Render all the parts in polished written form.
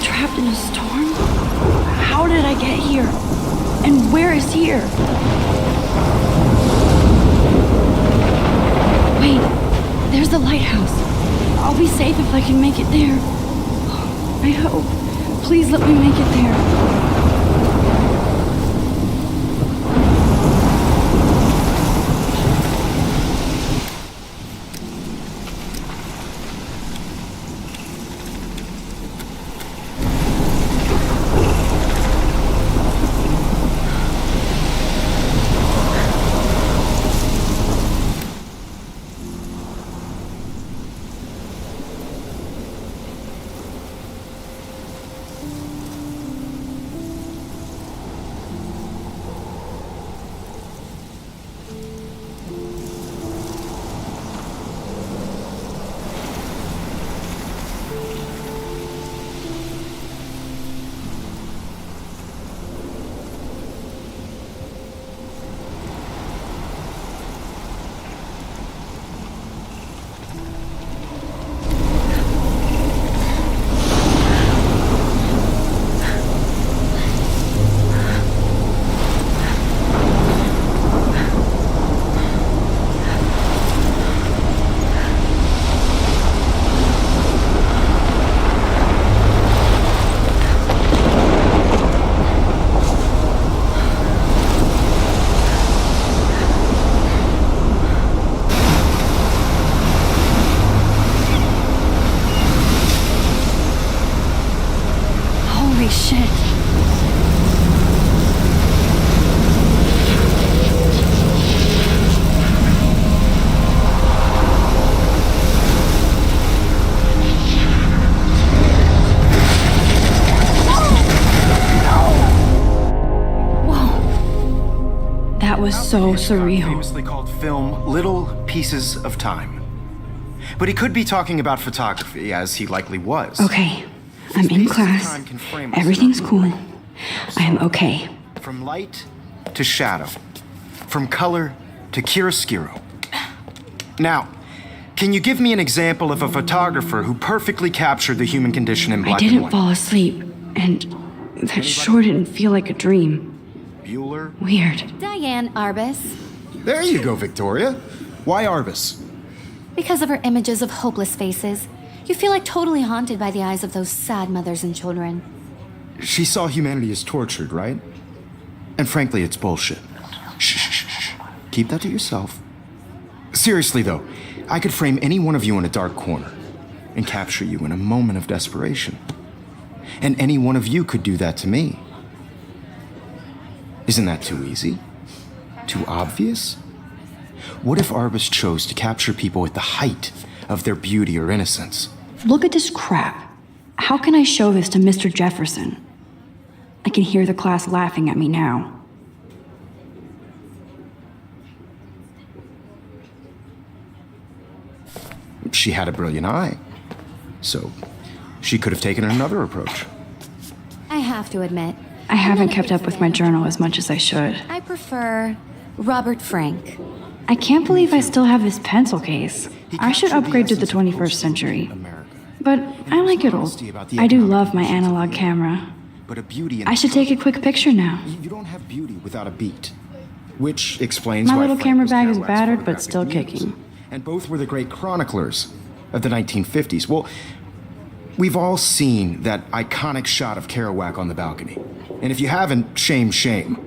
trapped in a storm? How did I get here? And where is here? Wait, there's the lighthouse. I'll be safe if I can make it there. I hope. Please let me make it there. Holy shit. That was so surreal. Famously called film Little Pieces of Time. But he could be talking about photography, as he likely was. Okay, I'm in class. Everything's cool. I am okay. From light to shadow. From color to chiaroscuro. Now, Can you give me an example of a photographer who perfectly captured the human condition in I black and didn't white? fall asleep, and that sure didn't feel like a dream. Bueller? Weird. Diane Arbus. There you go, Victoria. Why Arbus? Because of her images of hopeless faces, you feel like totally haunted by the eyes of those sad mothers and children. She saw humanity as tortured, right? And frankly, it's bullshit. Shh, shh, shh, shh. Keep that to yourself. Seriously, though, I could frame any one of you in a dark corner and capture you in a moment of desperation. And any one of you could do that to me. Isn't that too easy? Too obvious? What if Arbus chose to capture people at the height of their beauty or innocence? Look at this crap. How can I show this to Mr. Jefferson? I can hear the class laughing at me now. She had a brilliant eye. So, she could have taken another approach. I have to admit, I haven't kept up with my journal as much as I should. I prefer Robert Frank. I can't believe I still have this pencil case. He I should captured upgrade to the essence of 21st century. America. But I like it old. I do love my analog camera. But a beauty in I should take a quick picture now. You don't have beauty without a beat. Which explains My why little Frank camera was bag is Kerouac's battered, but photographic still muse. kicking. And both were the great chroniclers of the 1950s. Well, we've all seen that iconic shot of Kerouac on the balcony. And if you haven't, shame, shame.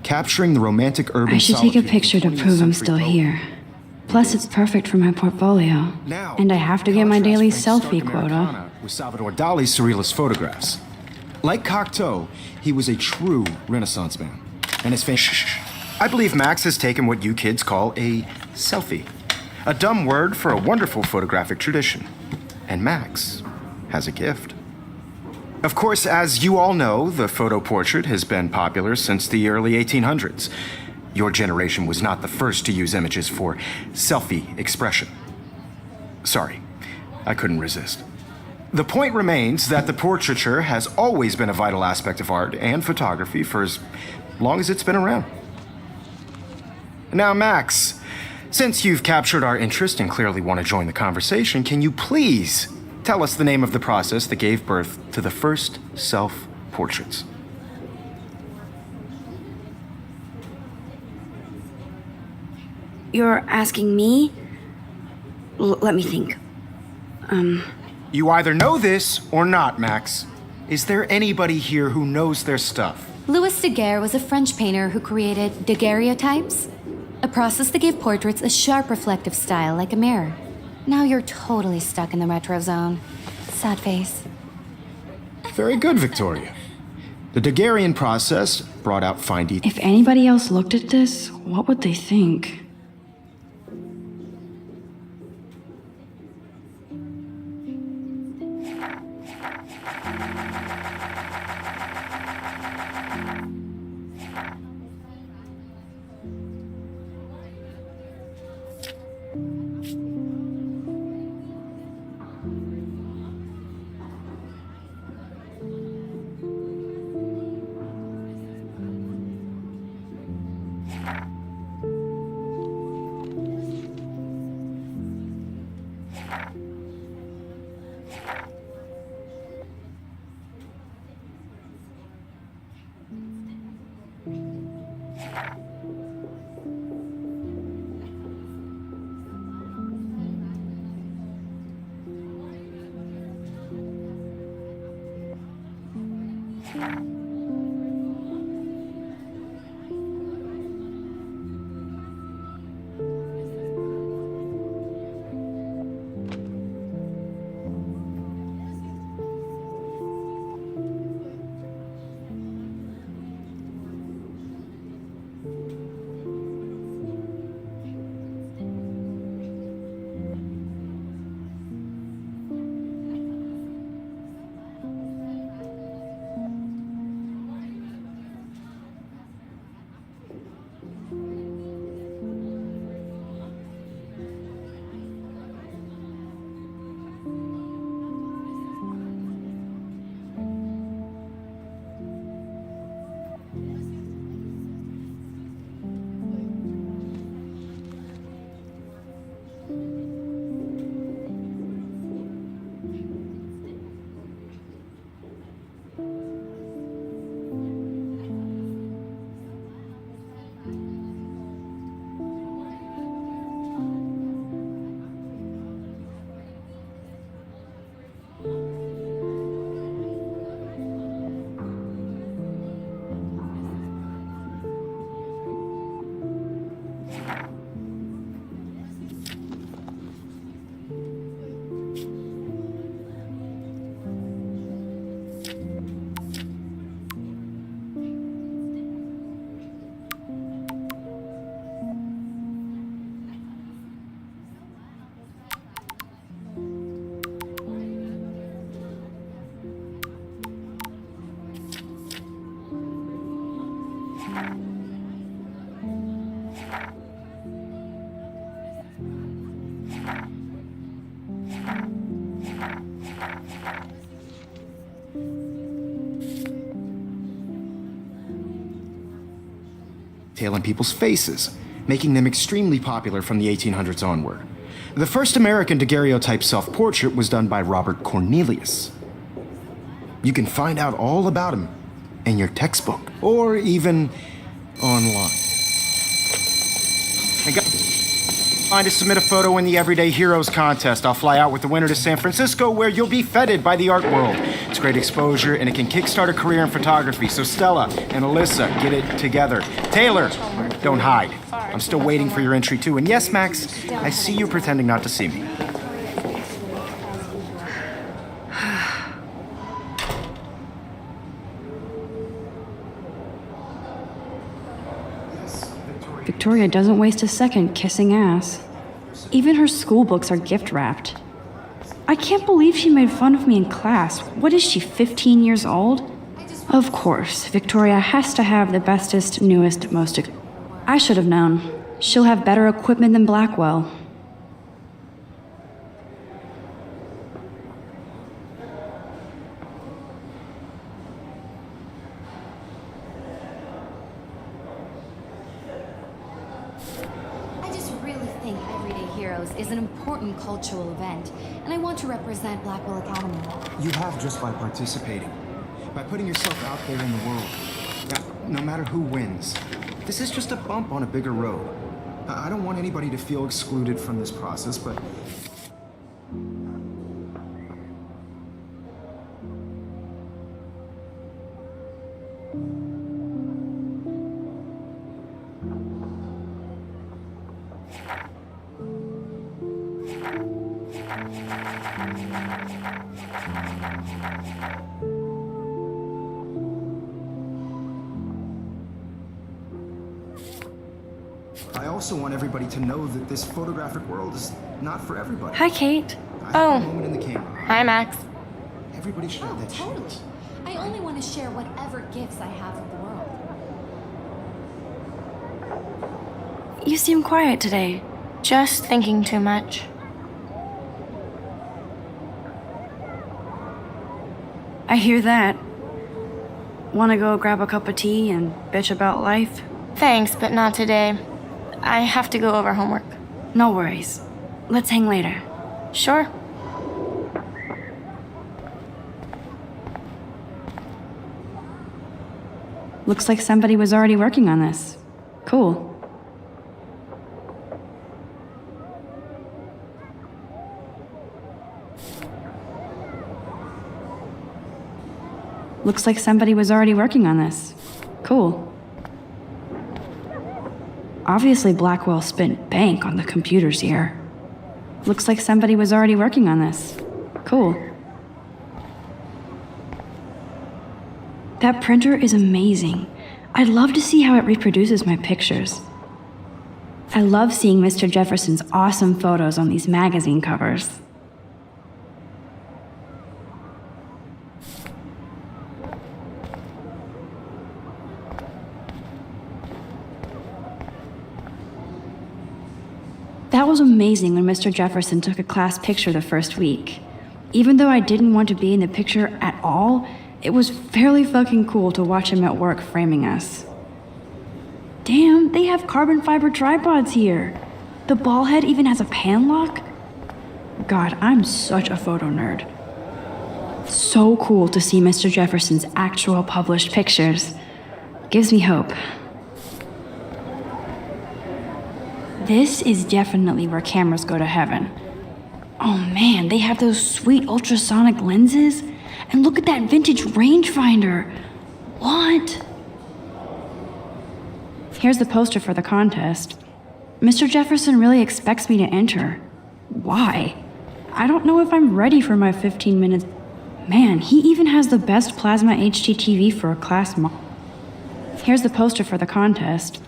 Capturing the romantic urban I should take a solitude of picture to 20th prove I'm century still poet. here. Plus, it's perfect for my portfolio. Now, And I have to get my contrast daily Frank's stark selfie quota. Americana with Salvador Dali's surrealist photographs. Like Cocteau, he was a true Renaissance man. And his fame. I believe Max has taken what you kids call a selfie. A dumb word for a wonderful photographic tradition. And Max has a gift. Of course, as you all know, the photo portrait has been popular since the early 1800s. Your generation was not the first to use images for selfie expression. Sorry, I couldn't resist. The point remains that the portraiture has always been a vital aspect of art and photography for as long as it's been around. Now, Max, since you've captured our interest and clearly want to join the conversation, can you please tell us the name of the process that gave birth to the first self-portraits? You're asking me? Let me think. You either know this or not, Max. Is there anybody here who knows their stuff? Louis Daguerre was a French painter who created daguerreotypes, a process that gave portraits a sharp reflective style like a mirror. Now you're totally stuck in the retro zone. Sad face. Very good, Victoria. The Daguerrean process brought out fine detail. If anybody else looked at this, what would they think? detail in people's faces, making them extremely popular from the 1800s onward. The first American daguerreotype self-portrait was done by Robert Cornelius. You can find out all about him in your textbook, or even online. And find to submit a photo in the Everyday Heroes contest. I'll fly out with the winner to San Francisco, where you'll be feted by the art world. It's great exposure, and it can kickstart a career in photography. So Stella and Alyssa, get it together. Taylor, don't hide. I'm still waiting for your entry too. And yes, Max, I see you pretending not to see me. Victoria doesn't waste a second kissing ass. Even her school books are gift wrapped. I can't believe she made fun of me in class. What is she, 15 years old? Of course, Victoria has to have the bestest, newest, most... I should have known. She'll have better equipment than Blackwell. I just really think Everyday Heroes is an important cultural event, and I want to represent Blackwell Academy. You have just by participating, by putting yourself out there in the world. Now, no matter who wins, this is just a bump on a bigger road. I don't want anybody to feel excluded from this process, but... I also want everybody to know that this photographic world is not for everybody. Hi, Kate. I have a moment in the camera. Hi, Max. Everybody should have that Totally. chance. I only want to share whatever gifts I have with the world. You seem quiet today. Just thinking too much. I hear that. Want to go grab a cup of tea and bitch about life? Thanks, but not today. I have to go over homework. No worries. Let's hang later. Sure. Looks like somebody was already working on this. Cool. Looks like somebody was already working on this. Cool. Obviously, Blackwell spent bank on the computers here. Looks like somebody was already working on this. Cool. That printer is amazing. I'd love to see how it reproduces my pictures. I love seeing Mr. Jefferson's awesome photos on these magazine covers. That was amazing when Mr. Jefferson took a class picture the first week. Even though I didn't want to be in the picture at all, it was fairly fucking cool to watch him at work framing us. Damn, they have carbon fiber tripods here. The ball head even has a pan lock. God, I'm such a photo nerd. So cool to see Mr. Jefferson's actual published pictures. Gives me hope. This is definitely where cameras go to heaven. Oh man, they have those sweet ultrasonic lenses. And look at that vintage rangefinder. What? Here's the poster for the contest. Mr. Jefferson really expects me to enter. Why? I don't know if I'm ready for my 15 minutes. Man, he even has the best plasma HDTV for a class Here's the poster for the contest.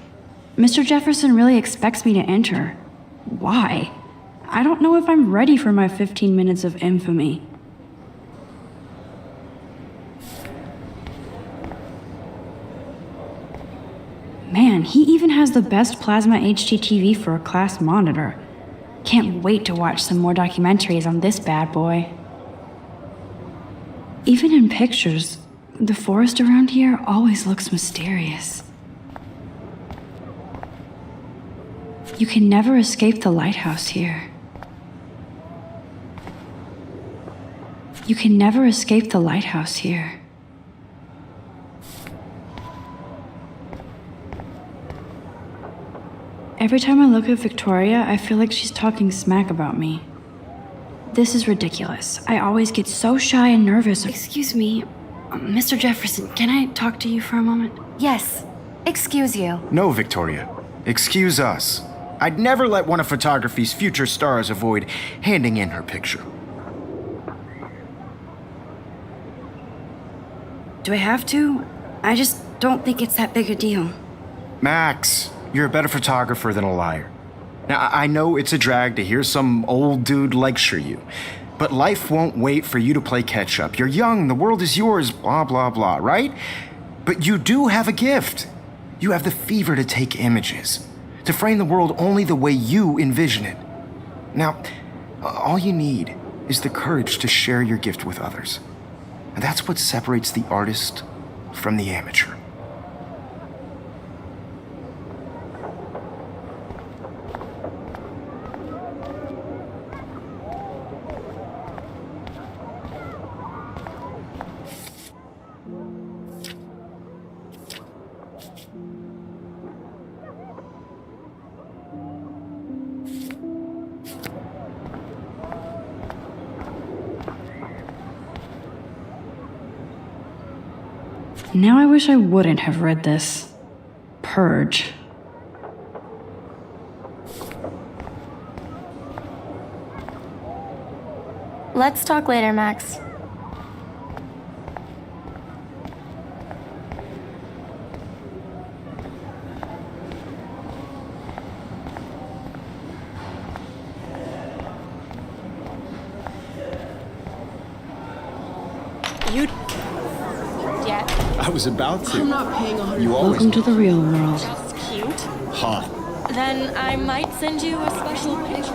Mr. Jefferson really expects me to enter. Why? I don't know if I'm ready for my 15 minutes of infamy. Man, he even has the best plasma HDTV for a class monitor. Can't wait to watch some more documentaries on this bad boy. Even in pictures, the forest around here always looks mysterious. You can never escape the lighthouse here. You can never escape the lighthouse here. Every time I look at Victoria, I feel like she's talking smack about me. This is ridiculous. I always get so shy and nervous. Excuse me, Mr. Jefferson, can I talk to you for a moment? Yes. Excuse you. No, Victoria. Excuse us. I'd never let one of photography's future stars avoid handing in her picture. Do I have to? I just don't think it's that big a deal. Max, you're a better photographer than a liar. Now, I know it's a drag to hear some old dude lecture you, but life won't wait for you to play catch up. You're young, the world is yours, blah, blah, blah, right? But you do have a gift. You have the fever to take images, to frame the world only the way you envision it. Now, all you need is the courage to share your gift with others. And that's what separates the artist from the amateur. Now I wish I wouldn't have read this. Purge. Let's talk later, Max. You Yeah. I was about to. I'm not paying 100. You always Welcome to the real world. That's cute. hot. Then I might send you a special picture.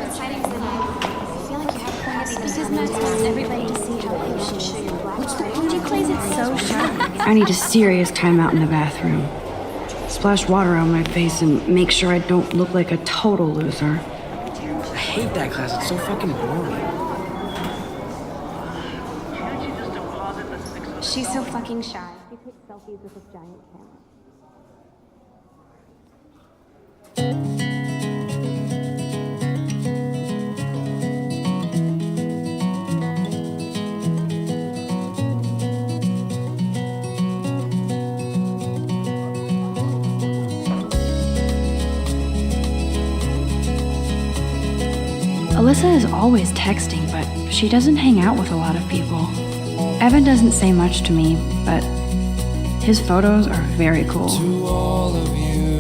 Because Max wants everybody to see how cute she is. She plays it so sharp. I need a serious timeout in the bathroom. Splash water on my face and make sure I don't look like a total loser. I hate that class. It's so fucking boring. She's so fucking shy. She takes selfies with this giant camera. Alyssa is always texting, but she doesn't hang out with a lot of people. Evan doesn't say much to me, but his photos are very cool. To all of you,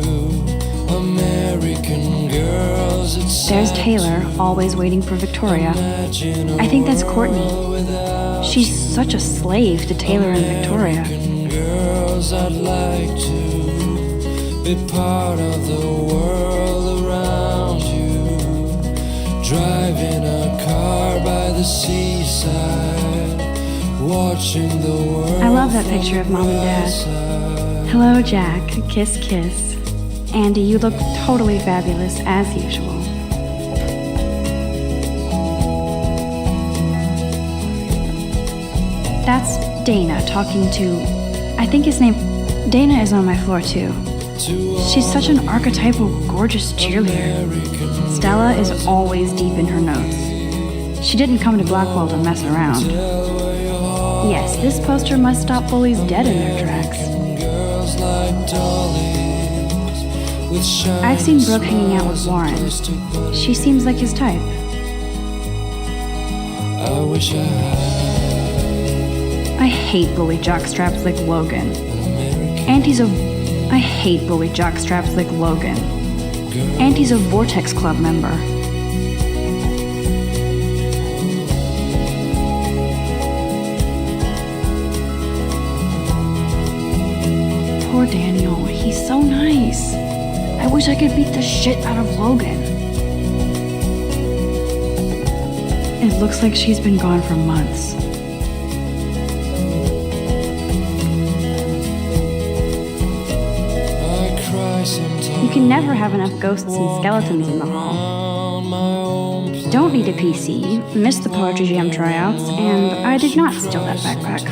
American girls, it's There's Taylor, always waiting for Victoria. I think that's Courtney. She's such a slave to Taylor and Victoria. American girls, I'd like to be part of the world around you. Driving a car by the seaside, watching the world. I love that picture of Mom and Dad. Hello, Jack. Kiss, kiss. Andy, you look totally fabulous, as usual. That's Dana talking to... I think his name... Dana is on my floor, too. She's such an archetypal, gorgeous cheerleader. Stella is always deep in her notes. She didn't come to Blackwell to mess around. Yes, this poster must stop bullies dead in their tracks. I've seen Brooke hanging out with Warren. She seems like his type. I wish I had I hate bully jockstraps like Logan. Auntie's a... I hate bully jockstraps like Logan. Auntie's a Vortex Club member. Poor Daniel, he's so nice. I wish I could beat the shit out of Logan. It looks like she's been gone for months. You can never have enough ghosts and skeletons in the hall. on my own Don't need a PC, missed the Poetry Jam tryouts, and I did not steal that backpack.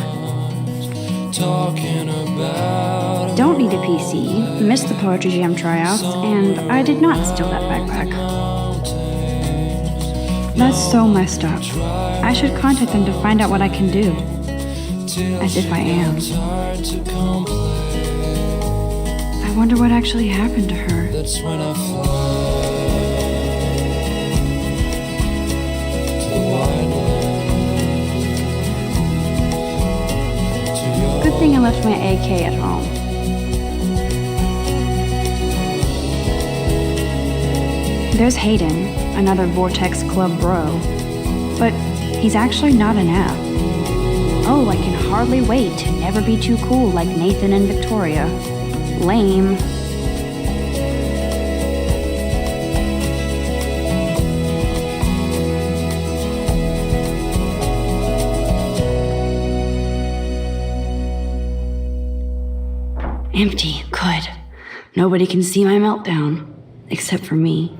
talking about Don't need a PC, missed the Poetry Jam tryouts, and I did not steal that backpack. That's so messed up. I should contact them to find out what I can do. As if I am. hard to complain. I wonder what actually happened to her. That's when I fly to the wide land, to your Good thing I left my AK at home. There's Hayden, another Vortex Club bro. But he's actually not an app. Oh, I can hardly wait to never be too cool like Nathan and Victoria. Lame. Empty. Good. Nobody can see my meltdown. Except for me.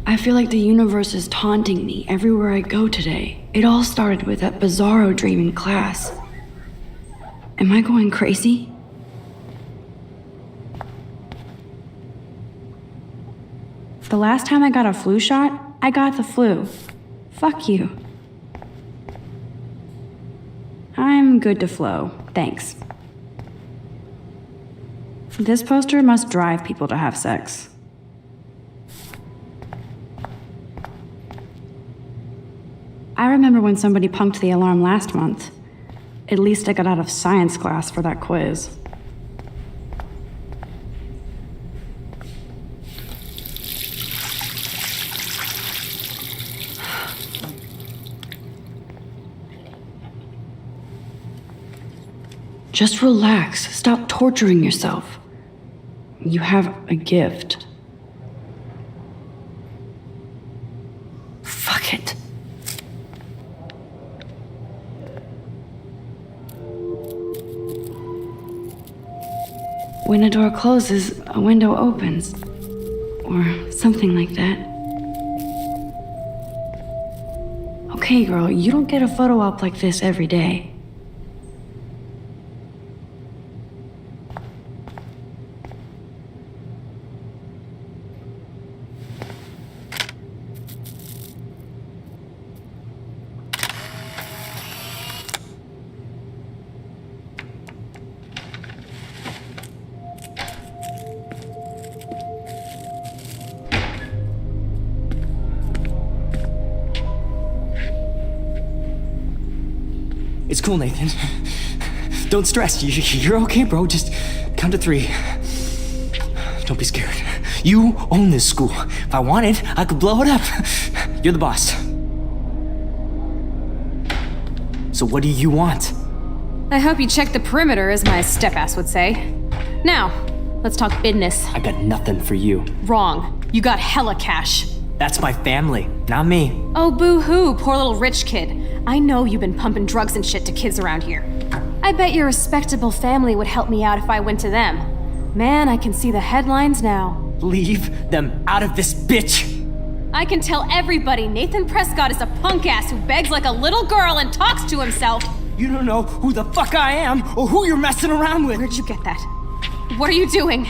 I feel like the universe is taunting me everywhere I go today. It all started with that bizarro dream in class. Am I going crazy? The last time I got a flu shot, I got the flu. Fuck you. I'm good to flow, thanks. This poster must drive people to have sex. I remember when somebody punked the alarm last month. At least I got out of science class for that quiz. Just relax. Stop torturing yourself. You have a gift. Fuck it. When a door closes, a window opens. Or something like that. Okay, girl, you don't get a photo op like this every day. It's cool, Nathan. Don't stress. You're okay, bro. Just count to 3. Don't be scared. You own this school. If I wanted, I could blow it up. You're the boss. So what do you want? I hope you checked the perimeter, as my step-ass would say. Now, let's talk business. I got nothing for you. Wrong. You got hella cash. That's my family, not me. Oh, boo-hoo, poor little rich kid. I know you've been pumping drugs and shit to kids around here. I bet your respectable family would help me out if I went to them. Man, I can see the headlines now. Leave them out of this bitch! I can tell everybody Nathan Prescott is a punk ass who begs like a little girl and talks to himself. You don't know who the fuck I am or who you're messing around with. Where'd you get that? What are you doing?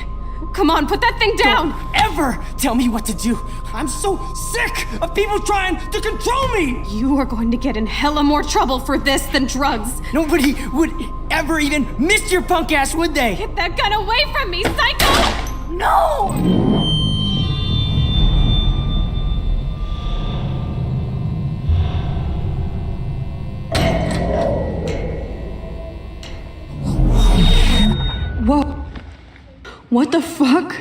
Come on, put that thing down! Don't ever tell me what to do. I'm so sick of people trying to control me. You are going to get in hella more trouble for this than drugs. Nobody would ever even miss your punk ass, would they? Get that gun away from me, psycho! No! Whoa. What the fuck?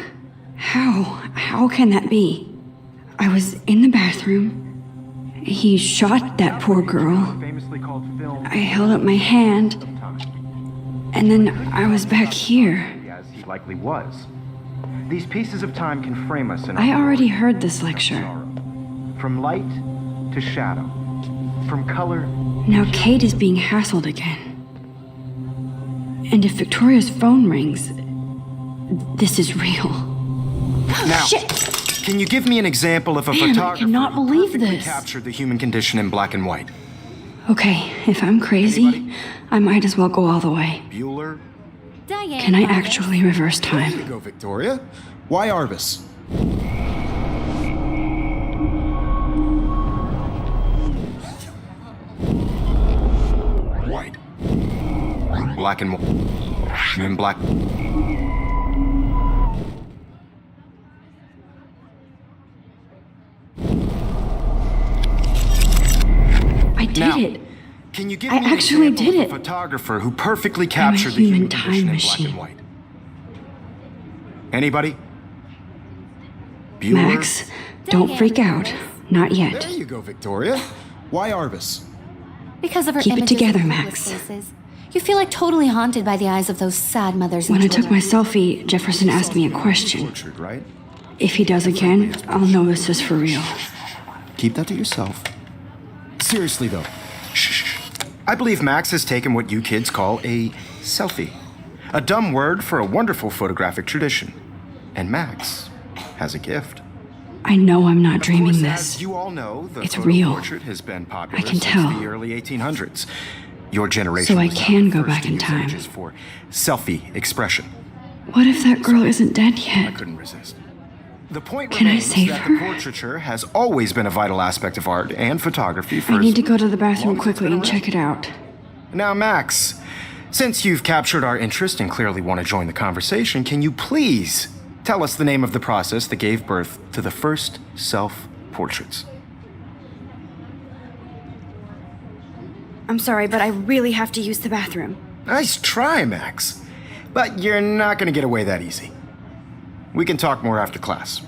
How can that be? I was in the bathroom. He shot that poor girl. I held up my hand. And then I was back here. As he likely was. These pieces of time can frame us in I already heard this lecture. From light to shadow, from color. Now Kate is being hassled again. And if Victoria's phone rings, this is real. Now, Shit! can you give me an example of a Man, I photographer cannot who believe perfectly this. captured the human condition in black and white? Okay, if I'm crazy, Anybody? I might as well go all the way. Bueller? Diane. Can I Arbus. actually reverse There you time? go, Victoria. Why Arbus? White. Black and white. And black. I did Now, it. Can you give I me an actually example did of it. a photographer who perfectly captured the human human time condition in black machine. and white? Anybody? Bueller? Max, don't freak out. Not yet. There you go, Victoria. Why Arbus? Because of her Keep it images of together, hopeless Max. faces. You feel like totally haunted by the eyes of those sad mothers and When I took children. my selfie, Jefferson asked me a question. Tortured, right? If he does again, I'll know this is for real. Keep that to yourself. Seriously, though. Shh. I believe Max has taken what you kids call a selfie. A dumb word for a wonderful photographic tradition. And Max has a gift. I know I'm not Of dreaming course, this. As you all know, the It's photo real. portrait has been popular I can since tell. the early 1800s. Your generation So I was not can the go first back to in use time. images for selfie expression. What if that girl isn't dead I yet? couldn't resist. The point Can I remains save that her? the portraiture has always been a vital aspect of art and photography for I need as to go to the long bathroom as it's quickly been and around. check it out. Now, Max, since you've captured our interest and clearly want to join the conversation, can you please tell us the name of the process that gave birth to the first self-portraits? I'm sorry, but I really have to use the bathroom. Nice try, Max. But you're not going to get away that easy. We can talk more after class.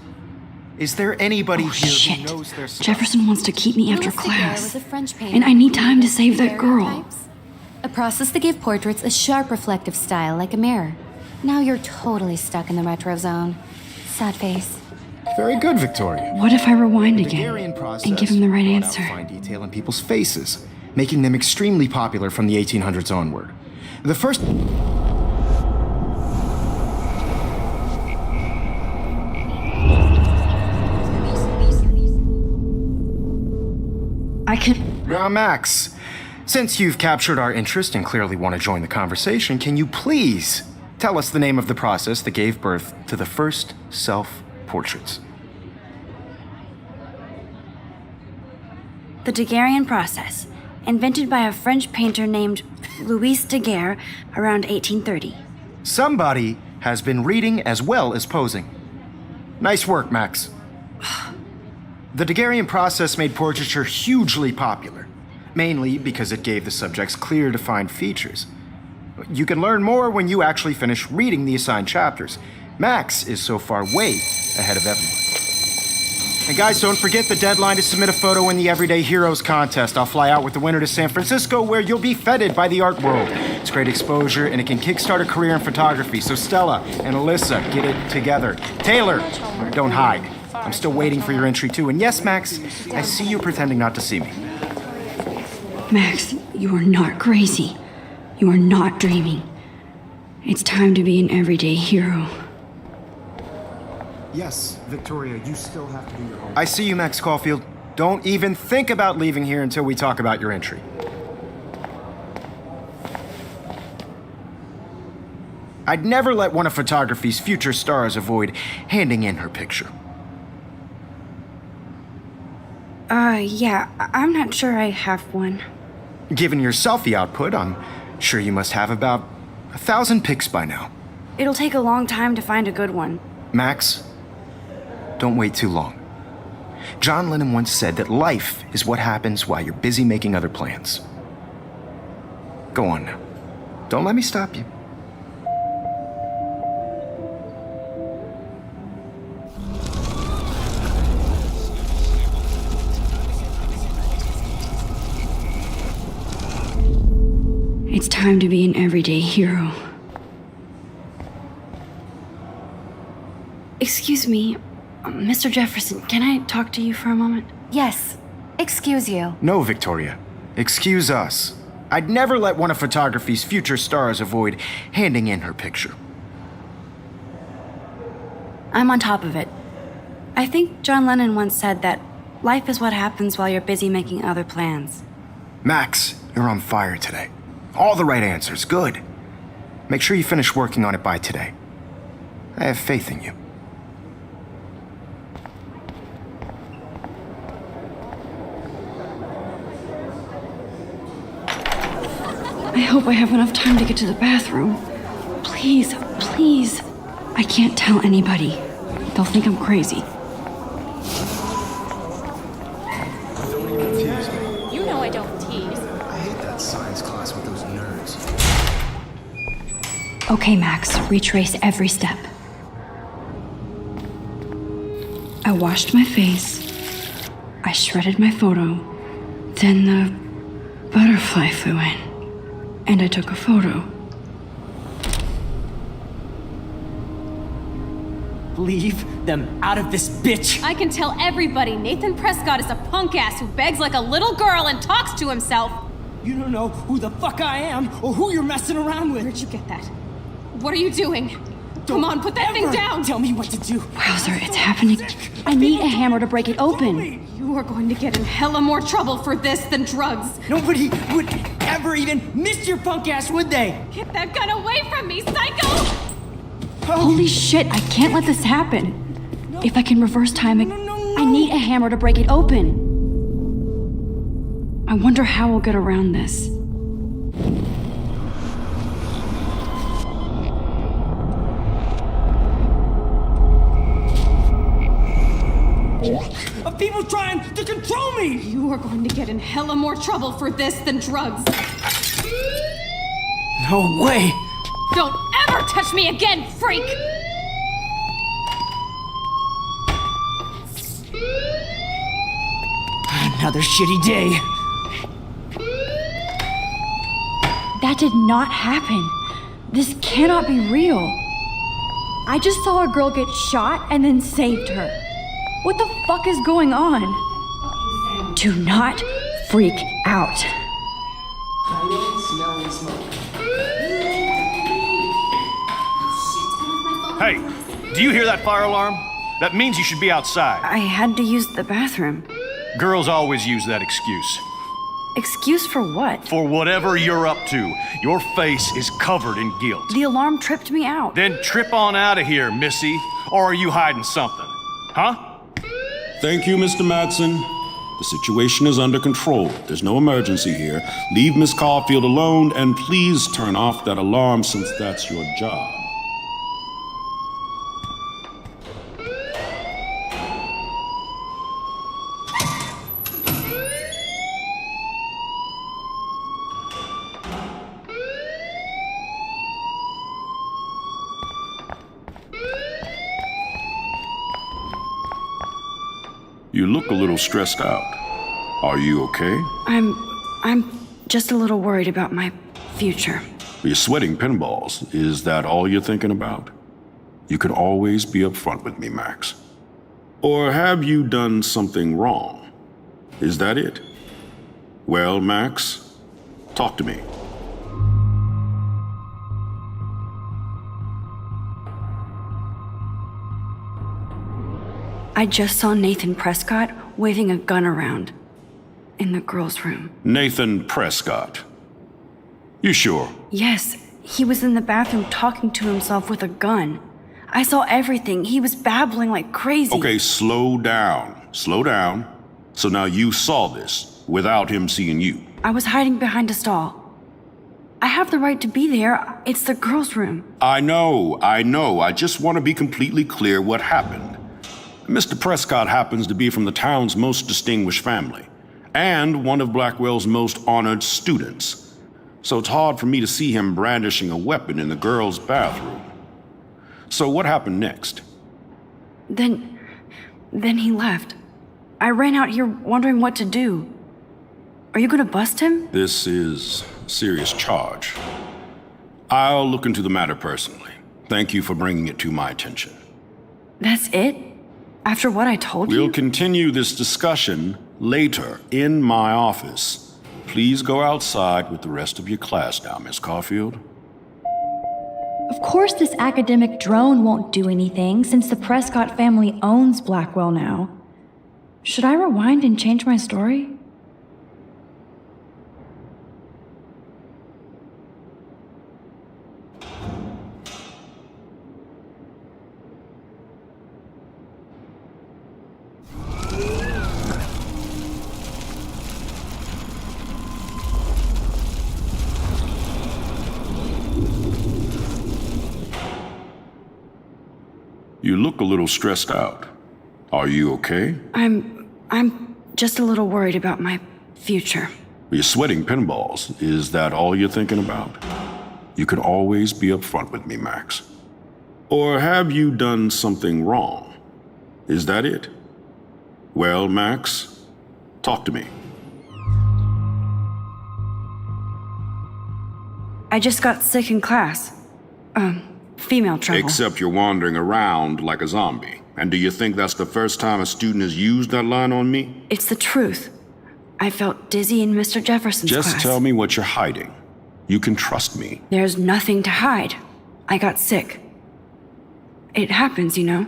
Is there anybody Oh, here shit. who knows their stuff? Jefferson wants to keep me after Louis Daguerre class. was a French painter And I need who time to created save that girl. daguerreotypes, a process that gave portraits a sharp reflective style like a mirror. Now you're totally stuck in the retro zone. Sad face. Very good, Victoria. What if I rewind The again Daguerrean process and give him the right brought out answer? fine detail in people's faces, making them extremely popular from the 1800s onward. The first. I can. Now, Max, since you've captured our interest and clearly want to join the conversation, can you please tell us the name of the process that gave birth to the first self-portraits? The Daguerrean process, invented by a French painter named Louis Daguerre around 1830. Somebody has been reading as well as posing. Nice work, Max. The Daguerrean process made portraiture hugely popular, mainly because it gave the subjects clear, defined features. You can learn more when you actually finish reading the assigned chapters. Max is so far way ahead of everybody. And guys, don't forget the deadline to submit a photo in the Everyday Heroes contest. I'll fly out with the winner to San Francisco, where you'll be feted by the art world. It's great exposure, and it can kickstart a career in photography. So Stella and Alyssa, get it together. Taylor, don't hide. I'm still waiting for your entry too. And yes, Max, I see you pretending not to see me. Max, you are not crazy. You are not dreaming. It's time to be an everyday hero. Yes, Victoria, you still have to do your homework. I see you, Max Caulfield. Don't even think about leaving here until we talk about your entry. I'd never let one of photography's future stars avoid handing in her picture. Yeah, I'm not sure I have one. Given your selfie output, I'm sure you must have about 1,000 pics by now. It'll take a long time to find a good one. Max, don't wait too long. John Lennon once said that life is what happens while you're busy making other plans. Go on now. Don't let me stop you. It's time to be an everyday hero. Excuse me, Mr. Jefferson, can I talk to you for a moment? Yes. Excuse you. No, Victoria. Excuse us. I'd never let one of photography's future stars avoid handing in her picture. I'm on top of it. I think John Lennon once said that life is what happens while you're busy making other plans. Max, you're on fire today. All the right answers. Good. Make sure you finish working on it by today. I have faith in you. I hope I have enough time to get to the bathroom. Please, please. I can't tell anybody. They'll think I'm crazy. You know I don't tease. I hate that science class with those nerds. Okay, Max, retrace every step. I washed my face. I shredded my photo. Then the butterfly flew in. And I took a photo. Leave them out of this bitch! I can tell everybody Nathan Prescott is a punk ass who begs like a little girl and talks to himself. You don't know who the fuck I am or who you're messing around with. Where'd you get that? What are you doing? Come on, put that thing Ever down! Tell me what to do. Wowzer, it's happening. I need a hammer to break it open. You are going to get in hella more trouble for this than drugs. Nobody would ever even miss your punk ass, would they? Get that gun away from me, psycho! Holy shit, I can't let this happen. If I can reverse time it, I need a hammer to break it open. I wonder how we'll get around this. Of people trying to control me! You are going to get in hella more trouble for this than drugs. No way! Don't ever touch me again, freak! Another shitty day. That did not happen. This cannot be real. I just saw a girl get shot and then saved her. What the fuck is going on? Do not freak out. Hey, do you hear that fire alarm? That means you should be outside. I had to use the bathroom. Girls always use that excuse. Excuse for what? For whatever you're up to, your face is covered in guilt. The alarm tripped me out. Then trip on out of here, Missy. Or are you hiding something? Huh? Thank you, Mr. Madsen. The situation is under control. There's no emergency here. Leave Miss Caulfield alone, and please turn off that alarm since that's your job. You look a little stressed out. Are you okay? I'm just a little worried about my future. You're sweating pinballs. Is that all you're thinking about? You can always be upfront with me, Max. Or have you done something wrong? Is that it? Well, Max, talk to me. I just saw Nathan Prescott waving a gun around in the girls' room. Nathan Prescott. You sure? Yes, he was in the bathroom talking to himself with a gun. I saw everything. He was babbling like crazy. Okay, slow down. Slow down. So now you saw this without him seeing you. I was hiding behind a stall. I have the right to be there. It's the girls' room. I know. I just want to be completely clear what happened. Mr. Prescott happens to be from the town's most distinguished family, and one of Blackwell's most honored students. So it's hard for me to see him brandishing a weapon in the girls' bathroom. So what happened next? Then he left. I ran out here wondering what to do. Are you gonna bust him? This is a serious charge. I'll look into the matter personally. Thank you for bringing it to my attention. That's it? After what I told you? We'll continue this discussion later in my office. Please go outside with the rest of your class now, Miss Caulfield. Of course, this academic drone won't do anything since the Prescott family owns Blackwell now. Should I rewind and change my story? You look a little stressed out. Are you okay? I'm just a little worried about my future. You're sweating pinballs. Is that all you're thinking about? You can always be upfront with me, Max. Or have you done something wrong? Is that it? Well, Max, talk to me. I just got sick in class. Female trouble. Except you're wandering around like a zombie. And do you think that's the first time a student has used that line on me? It's the truth. I felt dizzy in Mr. Jefferson's class. Just tell me what you're hiding. You can trust me. There's nothing to hide. I got sick. It happens, you know.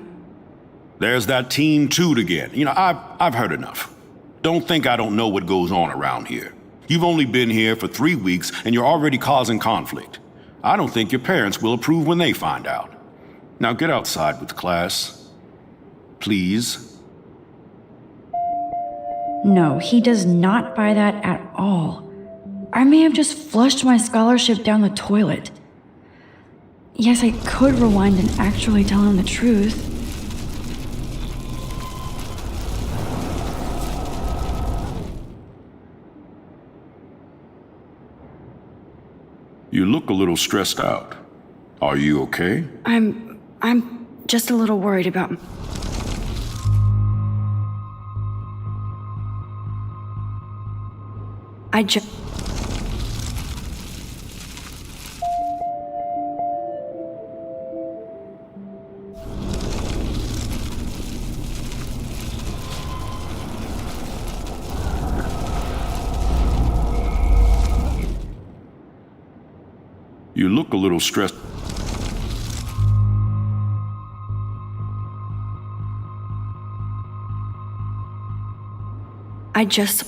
There's that Team Toot again. I've heard enough. Don't think I don't know what goes on around here. You've only been here for 3 weeks and you're already causing conflict. I don't think your parents will approve when they find out. Now get outside with the class. Please. No, he does not buy that at all. I may have just flushed my scholarship down the toilet. Yes, I could rewind and actually tell him the truth. You look a little stressed out. Are you okay? I'm just a little worried about... I just... You look a little stressed. I just...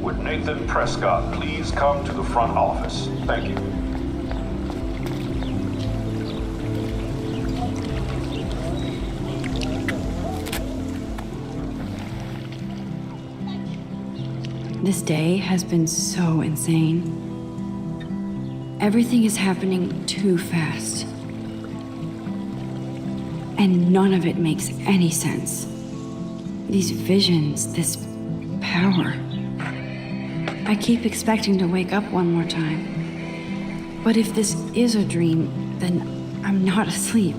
Would Nathan Prescott please come to the front office? Thank you. This day has been so insane. Everything is happening too fast. And none of it makes any sense. These visions, this power. I keep expecting to wake up one more time. But if this is a dream, then I'm not asleep.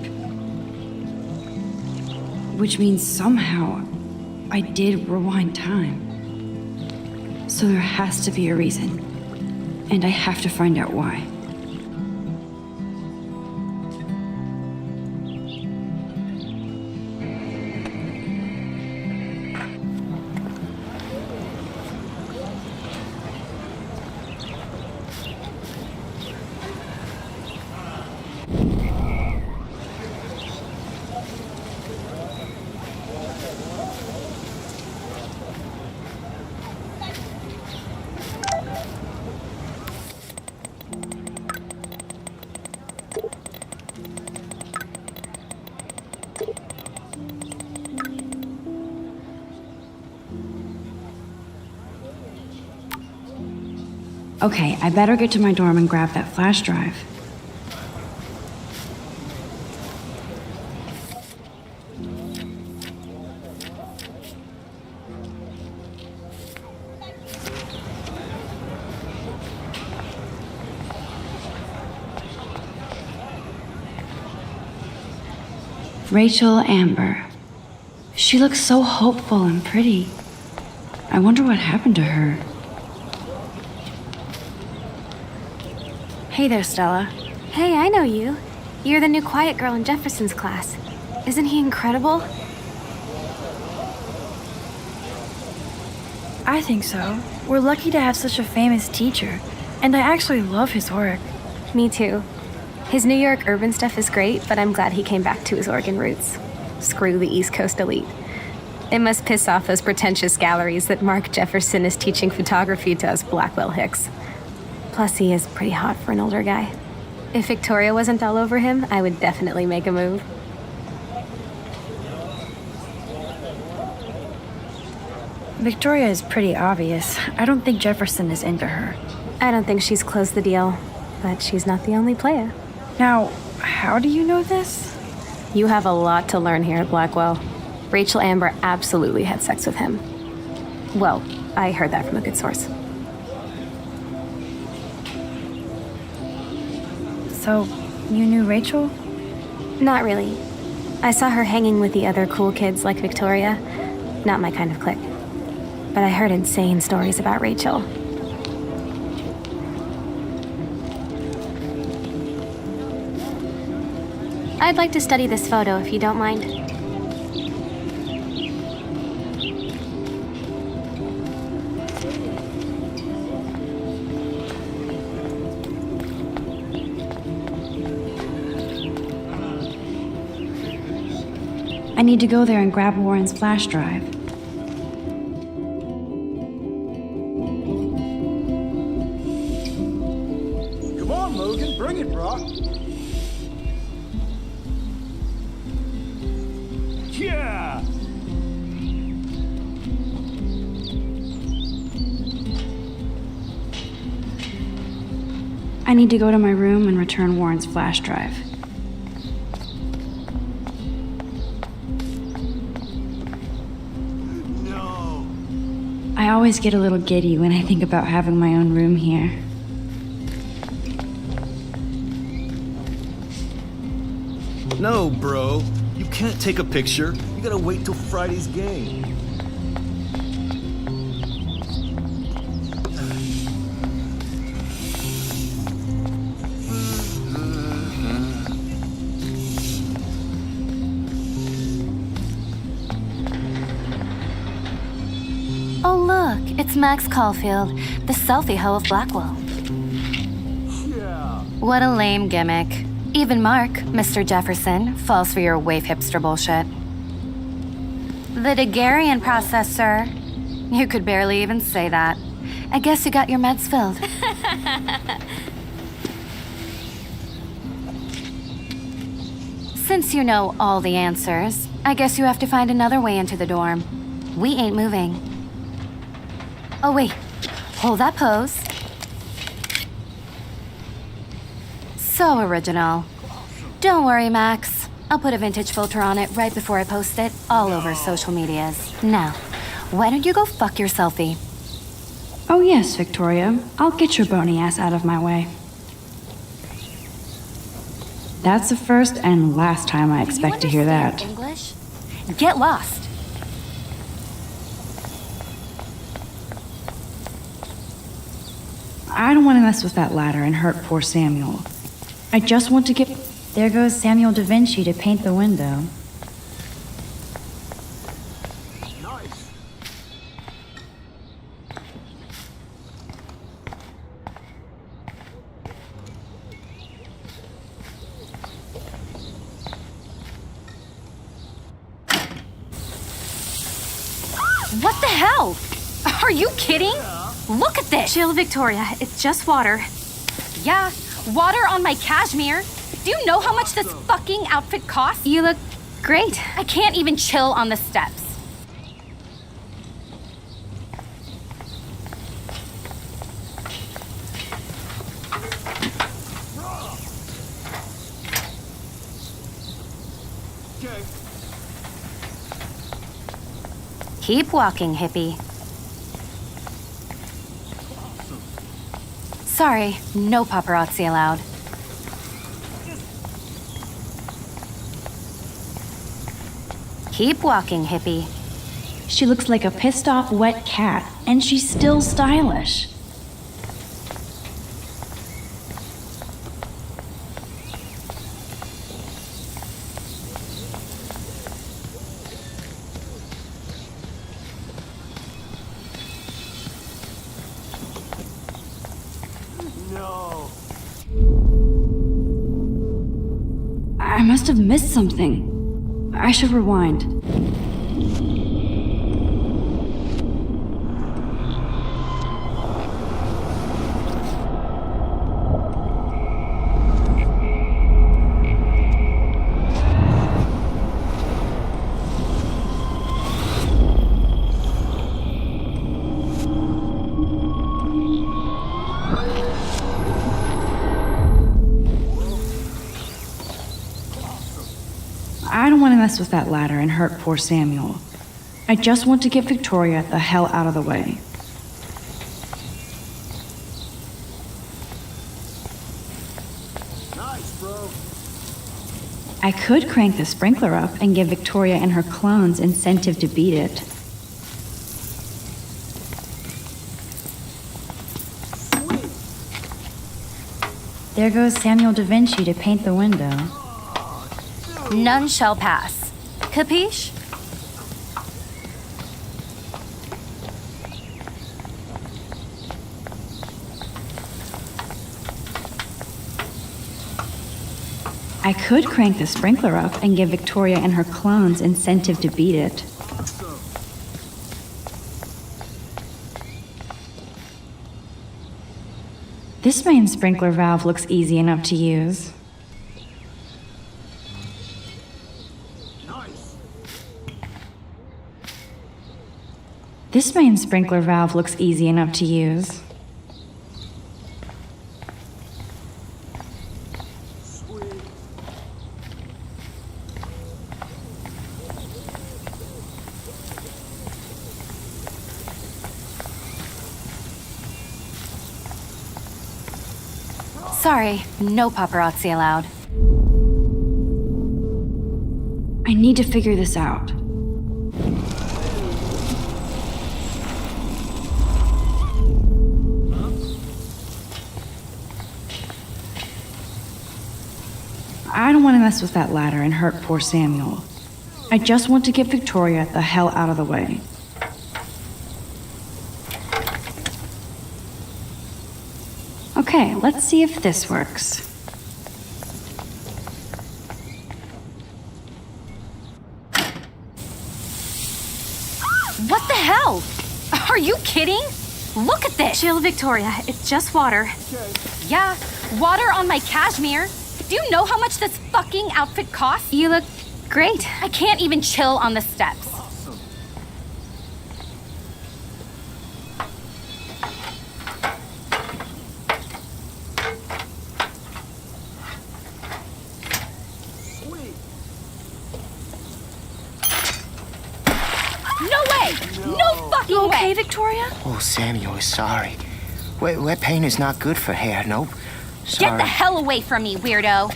Which means somehow I did rewind time. So there has to be a reason. And I have to find out why. Okay, I better get to my dorm and grab that flash drive. Rachel Amber. She looks so hopeful and pretty. I wonder what happened to her. Hey there, Stella. Hey, I know you. You're the new quiet girl in Jefferson's class. Isn't he incredible? I think so. We're lucky to have such a famous teacher, and I actually love his work. Me too. His New York urban stuff is great, but I'm glad he came back to his Oregon roots. Screw the East Coast elite. It must piss off those pretentious galleries that Mark Jefferson is teaching photography to us Blackwell Hicks. Plus, he is pretty hot for an older guy. If Victoria wasn't all over him, I would definitely make a move. Victoria is pretty obvious. I don't think Jefferson is into her. I don't think she's closed the deal, but she's not the only player. Now, how do you know this? You have a lot to learn here at Blackwell. Rachel Amber absolutely had sex with him. Well, I heard that from a good source. So, you knew Rachel? Not really. I saw her hanging with the other cool kids like Victoria. Not my kind of clique. But I heard insane stories about Rachel. I'd like to study this photo if you don't mind. I need to go there and grab Warren's flash drive. Come on, Logan, bring it, bro. Yeah! I need to go to my room and return Warren's flash drive. No! I always get a little giddy when I think about having my own room here. No, bro. You can't take a picture. You gotta wait till Friday's game. Oh, look, it's Max Caulfield, the selfie hoe of Blackwell. Yeah! What a lame gimmick. Even Mark, Mr. Jefferson, falls for your wave hipster bullshit. The Daguerrean process, sir. You could barely even say that. I guess you got your meds filled. Since you know all the answers, I guess you have to find another way into the dorm. We ain't moving. Oh, wait. Hold that pose. So original. Don't worry, Max. I'll put a vintage filter on it right before I post it all over social medias. Now, why don't you go fuck your selfie? Oh yes, Victoria. I'll get your bony ass out of my way. That's the first and last time I expect to hear that. English? Get lost. I don't want to mess with that ladder and hurt poor Samuel. I just want to get... There goes Samuel da Vinci to paint the window. Nice! What the hell? Are you kidding? Look at this. Chill, Victoria. It's just water. Yeah, water on my cashmere. Do you know how much this fucking outfit costs? You look great. I can't even chill on the steps. Okay. Keep walking, hippie. Sorry, no paparazzi allowed. Keep walking, hippie. She looks like a pissed off wet cat, and she's still stylish. No! I must have missed something. I should rewind. I don't want to mess with that ladder and hurt poor Samuel. I just want to get Victoria the hell out of the way. Nice, bro! I could crank the sprinkler up and give Victoria and her clones incentive to beat it. Sweet! There goes Samuel da Vinci to paint the window. None shall pass. Capiche? I could crank the sprinkler up and give Victoria and her clones incentive to beat it. This main sprinkler valve looks easy enough to use. This main sprinkler valve looks easy enough to use. Sorry, no paparazzi allowed. I need to figure this out. I don't want to mess with that ladder and hurt poor Samuel. I just want to get Victoria the hell out of the way. Okay, let's see if this works. What the hell? Are you kidding? Look at this! Chill, Victoria. It's just water. Yeah, water on my cashmere. Do you know how much this fucking outfit costs? You look great. I can't even chill on the steps. No way! No fucking You okay, way! Victoria? Oh, Samuel is sorry. Wet paint is not good for hair, nope. Sorry. Get the hell away from me, weirdo!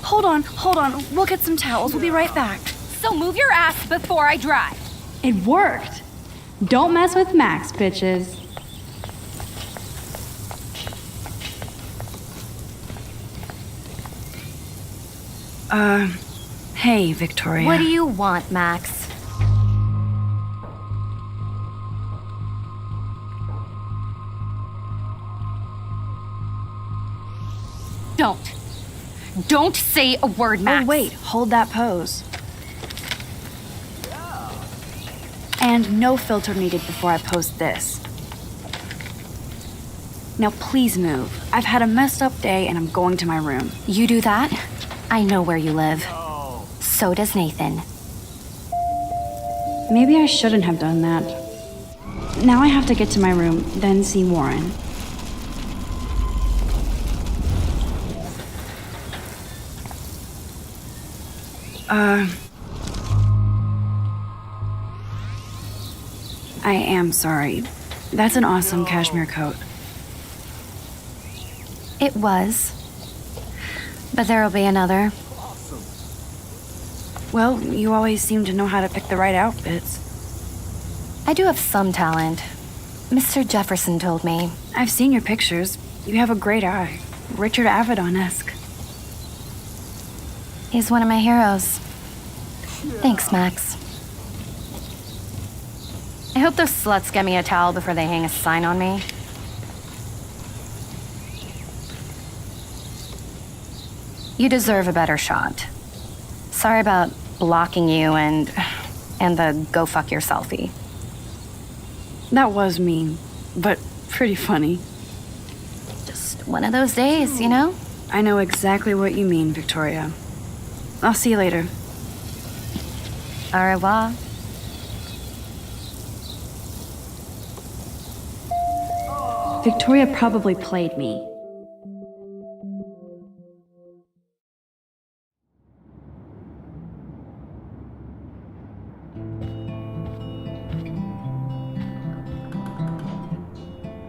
Hold on. We'll get some towels. We'll be right back. So move your ass before I drive. It worked! Don't mess with Max, bitches. Hey, Victoria. What do you want, Max? Don't say a word, Max. Oh, wait. Hold that pose. And no filter needed before I post this. Now please move. I've had a messed up day and I'm going to my room. You do that? I know where you live. So does Nathan. Maybe I shouldn't have done that. Now I have to get to my room, then see Warren. I am sorry. That's an awesome cashmere coat. It was. But there'll be another. Well, you always seem to know how to pick the right outfits. I do have some talent. Mr. Jefferson told me. I've seen your pictures. You have a great eye. Richard Avedon-esque. He's one of my heroes. Thanks, Max. I hope those sluts get me a towel before they hang a sign on me. You deserve a better shot. Sorry about blocking you and the go fuck your selfie. That was mean, but pretty funny. Just one of those days, you know? I know exactly what you mean, Victoria. I'll see you later. Au revoir. Victoria probably played me.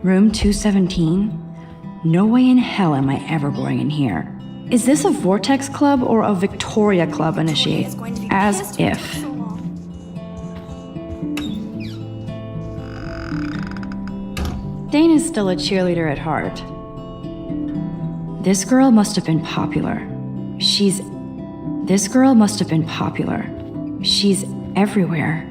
Room 217? No way in hell am I ever going in here. Is this a Vortex Club or a Victoria Club initiate? As if. Dane is still a cheerleader at heart. This girl must have been popular. This girl must have been popular. She's everywhere.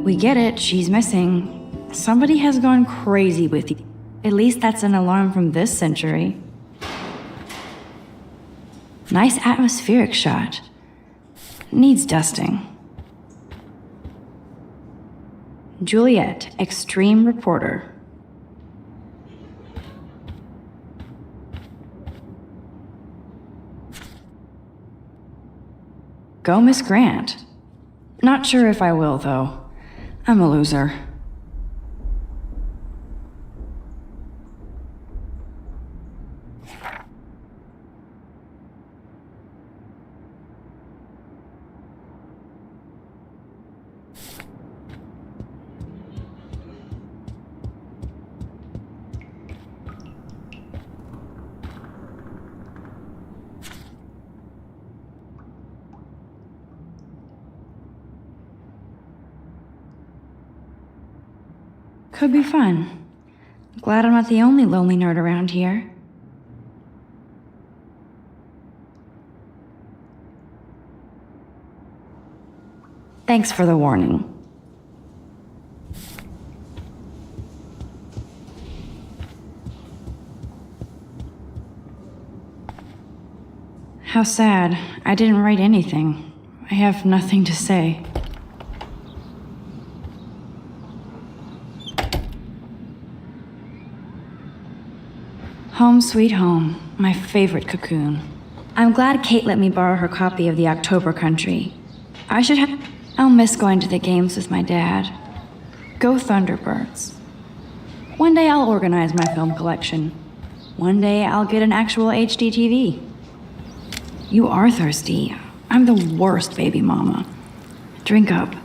We get it, she's missing. Somebody has gone crazy with you. At least that's an alarm from this century. Nice atmospheric shot. Needs dusting. Juliet, extreme reporter. Go, Miss Grant. Not sure if I will, though. I'm a loser. Could be fun. Glad I'm not the only lonely nerd around here. Thanks for the warning. How sad. I didn't write anything. I have nothing to say. Home sweet home, my favorite cocoon. I'm glad Kate let me borrow her copy of The October Country. I'll miss going to the games with my dad. Go Thunderbirds. One day I'll organize my film collection. One day I'll get an actual HD TV. You are thirsty. I'm the worst baby mama. Drink up.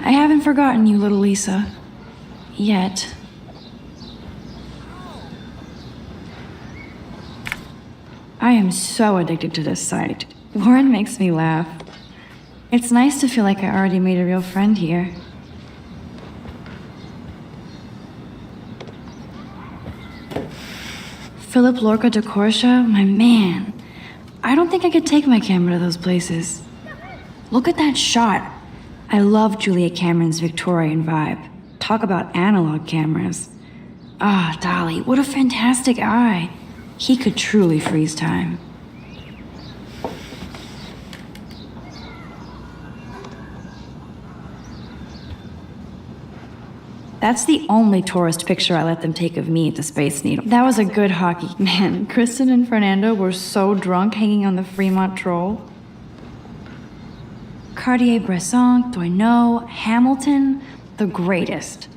I haven't forgotten you, little Lisa. Yet. I am so addicted to this site. Warren makes me laugh. It's nice to feel like I already made a real friend here. Philip Lorca de Corsia, my man. I don't think I could take my camera to those places. Look at that shot. I love Julia Cameron's Victorian vibe. Talk about analog cameras. Ah, Dolly, what a fantastic eye. He could truly freeze time. That's the only tourist picture I let them take of me at the Space Needle. That was a good hockey. Man, Kristen and Fernando were so drunk hanging on the Fremont Troll. Cartier-Bresson, Doisneau, Hamilton, the greatest.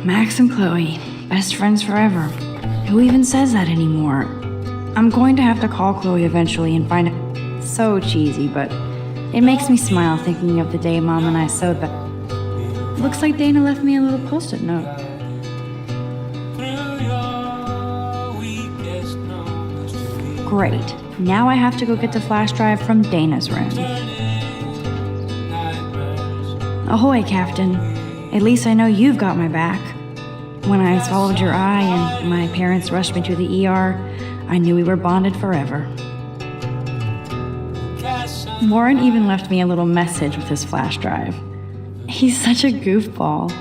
Max and Chloe, best friends forever. Who even says that anymore? I'm going to have to call Chloe eventually and find out. So cheesy, but it makes me smile thinking of the day Mom and I sewed that. Looks like Dana left me a little post-it note. Great. Now I have to go get the flash drive from Dana's room. Ahoy, Captain. At least I know you've got my back. When I swallowed your eye and my parents rushed me to the ER, I knew we were bonded forever. Warren even left me a little message with his flash drive. He's such a goofball.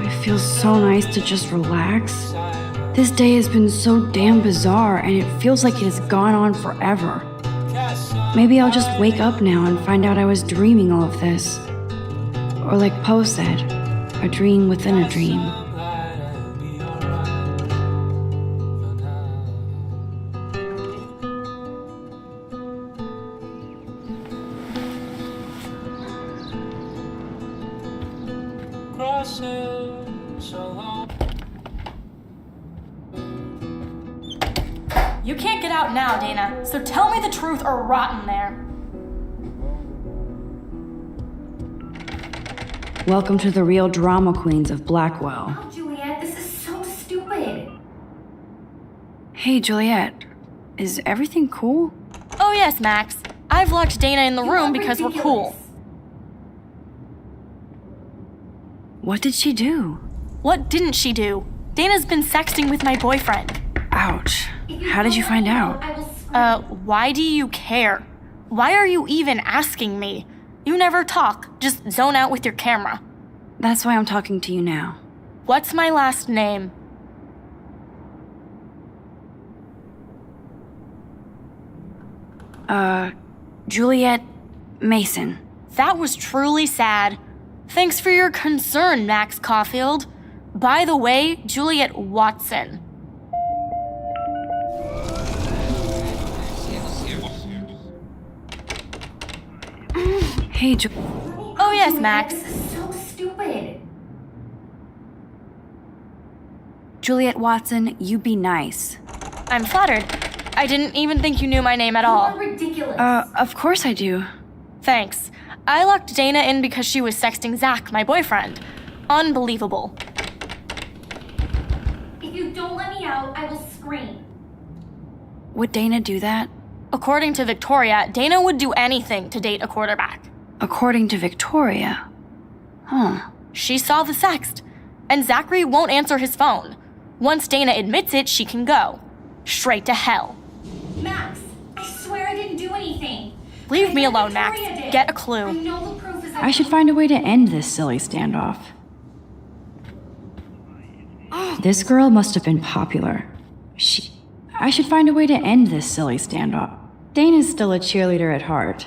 It feels so nice to just relax. This day has been so damn bizarre, and it feels like it has gone on forever. Maybe I'll just wake up now and find out I was dreaming all of this. Or like Poe said, a dream within a dream. You can't get out now, Dana, so tell me the truth or rot in there. Welcome to the real drama queens of Blackwell. Oh, Juliet, this is so stupid. Hey, Juliet. Is everything cool? Oh yes, Max. I've locked Dana in the room because we're cool. What did she do? What didn't she do? Dana's been sexting with my boyfriend. Ouch. How did you find out? Why do you care? Why are you even asking me? You never talk, just zone out with your camera. That's why I'm talking to you now. What's my last name? Juliet Mason. That was truly sad. Thanks for your concern, Max Caulfield. By the way, Juliet Watson. Hey, Oh yes, Max. This is so stupid. Juliet Watson, you be nice. I'm flattered. I didn't even think you knew my name at all. Ridiculous. Of course I do. Thanks. I locked Dana in because she was sexting Zach, my boyfriend. Unbelievable. If you don't let me out, I will scream. Would Dana do that? According to Victoria, Dana would do anything to date a quarterback. According to Victoria. Huh. She saw the sext, and Zachary won't answer his phone. Once Dana admits it, she can go. Straight to hell. Max, I swear I didn't do anything. Leave me alone, Max. Get a clue. I know the proof is... I should find a way to end this silly standoff. This girl must have been popular. I should find a way to end this silly standoff. Dana's still a cheerleader at heart.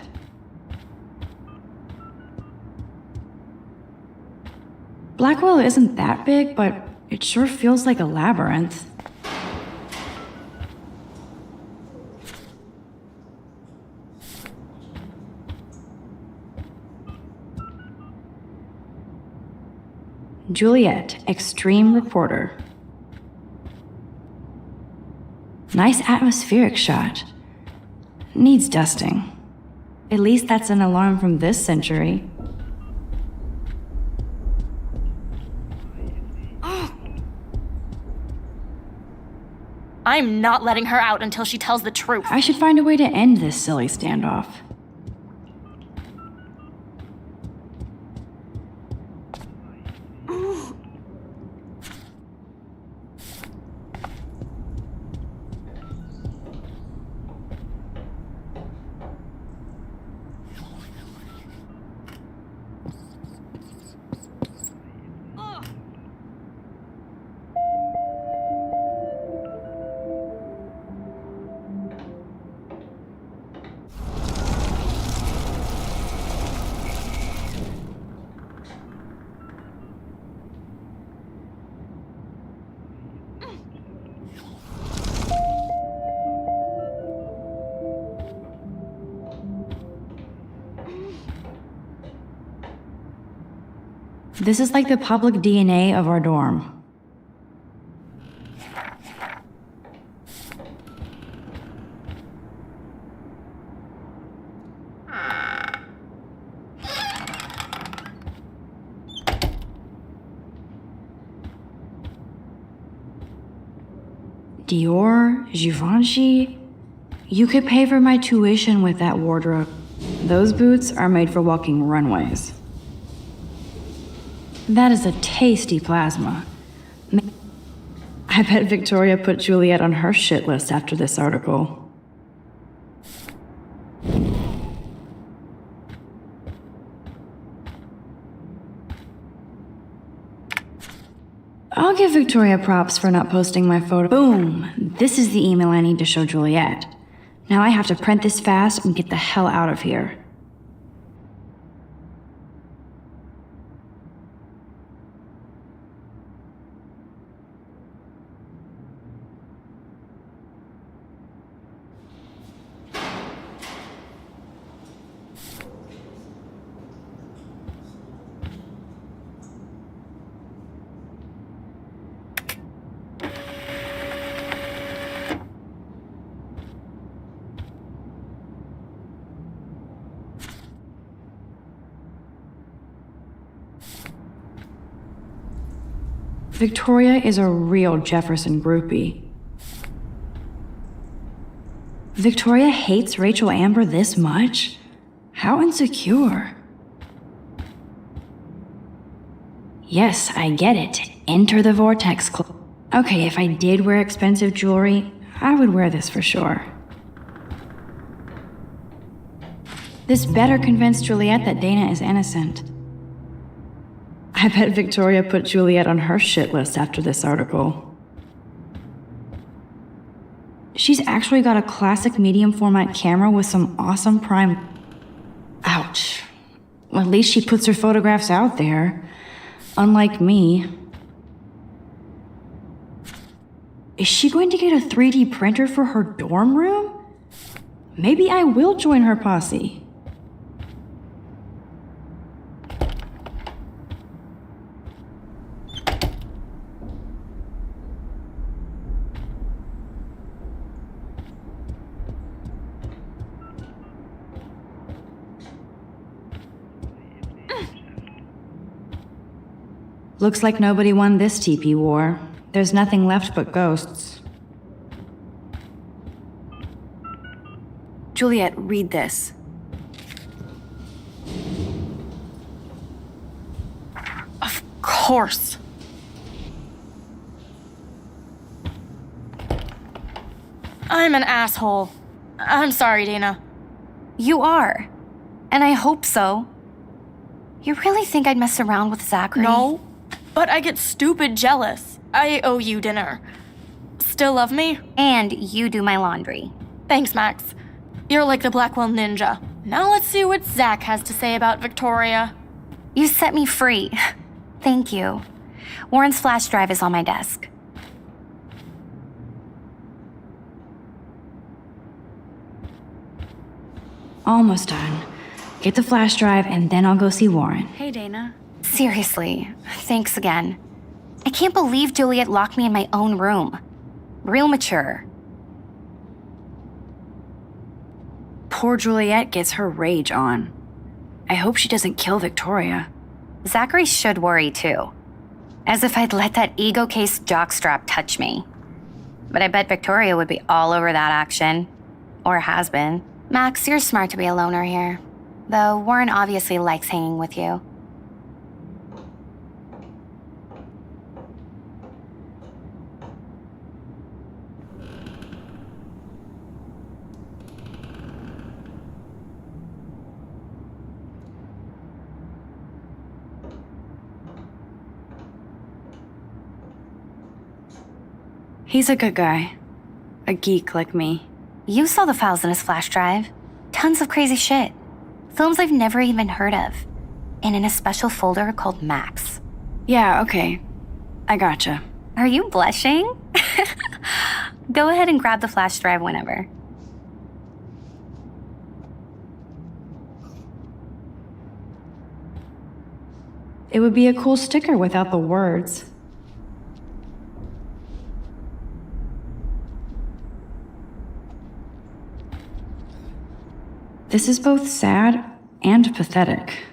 Blackwell isn't that big, but it sure feels like a labyrinth. Juliet, extreme reporter. Nice atmospheric shot. Needs dusting. At least that's an alarm from this century. I'm not letting her out until she tells the truth. I should find a way to end this silly standoff. This is like the public DNA of our dorm. Dior, Givenchy. You could pay for my tuition with that wardrobe. Those boots are made for walking runways. That is a tasty plasma. I bet Victoria put Juliet on her shit list after this article. I'll give Victoria props for not posting my photo. Boom! This is the email I need to show Juliet. Now I have to print this fast and get the hell out of here. Victoria is a real Jefferson groupie. Victoria hates Rachel Amber this much? How insecure. Yes, I get it. Enter the Vortex Club. Okay, if I did wear expensive jewelry, I would wear this for sure. This better convince Juliet that Dana is innocent. I bet Victoria put Juliet on her shit list after this article. She's actually got a classic medium format camera with some awesome prime. Ouch. Well, at least she puts her photographs out there. Unlike me. Is she going to get a 3D printer for her dorm room? Maybe I will join her posse. Looks like nobody won this TP war. There's nothing left but ghosts. Juliet, read this. Of course. I'm an asshole. I'm sorry, Dana. You are. And I hope so. You really think I'd mess around with Zachary? No, but I get stupid jealous. I owe you dinner. Still love me? And you do my laundry. Thanks, Max. You're like the Blackwell Ninja. Now let's see what Zach has to say about Victoria. You set me free. Thank you. Warren's flash drive is on my desk. Almost done. Get the flash drive and then I'll go see Warren. Hey, Dana. Seriously, thanks again. I can't believe Juliet locked me in my own room. Real mature. Poor Juliet gets her rage on. I hope she doesn't kill Victoria. Zachary should worry too. As if I'd let that ego-cased jockstrap touch me. But I bet Victoria would be all over that action. Or has been. Max, you're smart to be a loner here. Though Warren obviously likes hanging with you. He's a good guy. A geek like me. You saw the files in his flash drive. Tons of crazy shit. Films I've never even heard of. And in a special folder called Max. Yeah, okay. I gotcha. Are you blushing? Go ahead and grab the flash drive whenever. It would be a cool sticker without the words. This is both sad and pathetic.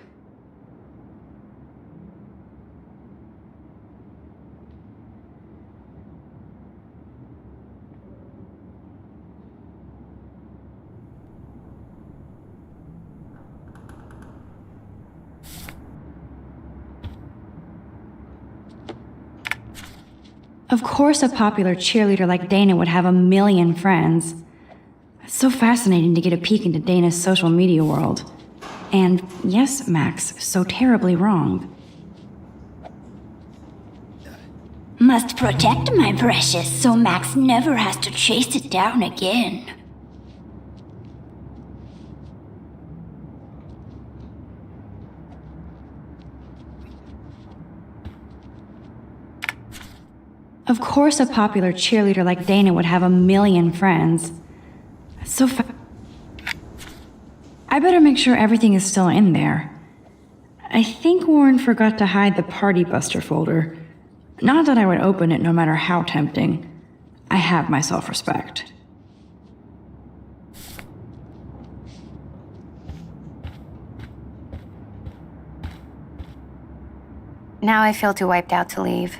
Of course, a popular cheerleader like Dana would have a million friends. It's so fascinating to get a peek into Dana's social media world. And yes, Max, so terribly wrong. Must protect my precious so Max never has to chase it down again. Of course, a popular cheerleader like Dana would have a million friends. It's so I better make sure everything is still in there. I think Warren forgot to hide the Party Buster folder. Not that I would open it no matter how tempting. I have my self-respect. Now I feel too wiped out to leave.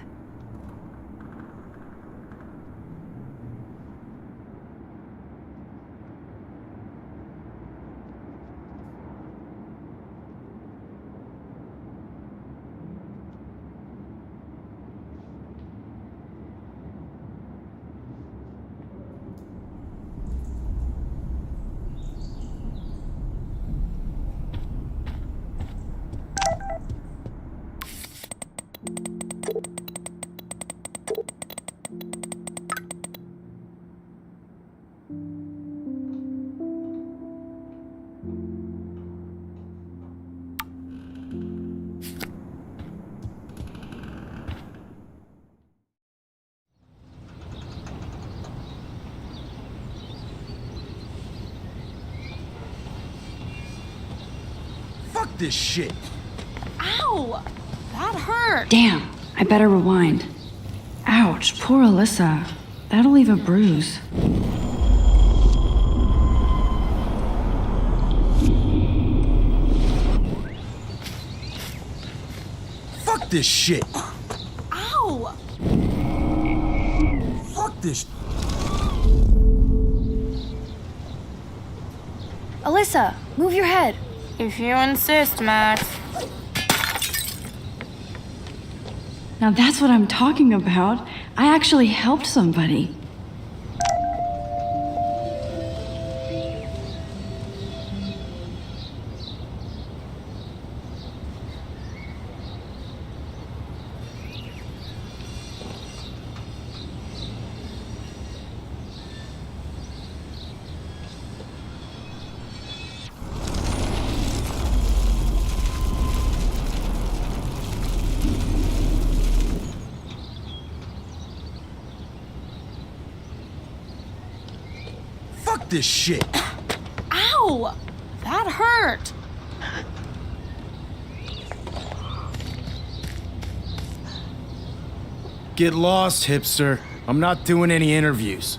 Fuck this shit. Ow! That hurt. Damn, I better rewind. Ouch, poor Alyssa. That'll leave a bruise. Fuck this shit. Ow! Fuck this. Alyssa, move your head. If you insist, Max. Now that's what I'm talking about. I actually helped somebody. Fuck this shit. Ow! That hurt. Get lost, hipster. I'm not doing any interviews.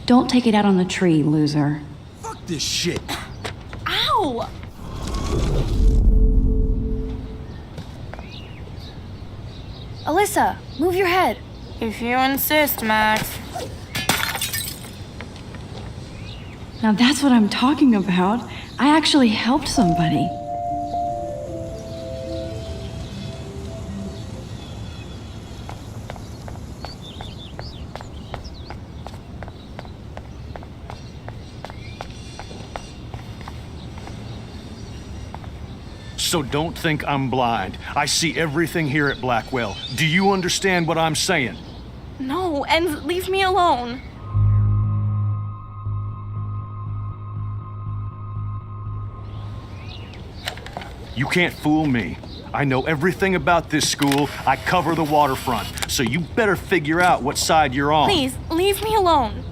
Don't take it out on the tree, loser. Fuck this shit. Ow! Alyssa, move your head. If you insist, Max. Now that's what I'm talking about. I actually helped somebody. So don't think I'm blind. I see everything here at Blackwell. Do you understand what I'm saying? No, and leave me alone. You can't fool me. I know everything about this school. I cover the waterfront. So you better figure out what side you're on. Please, leave me alone.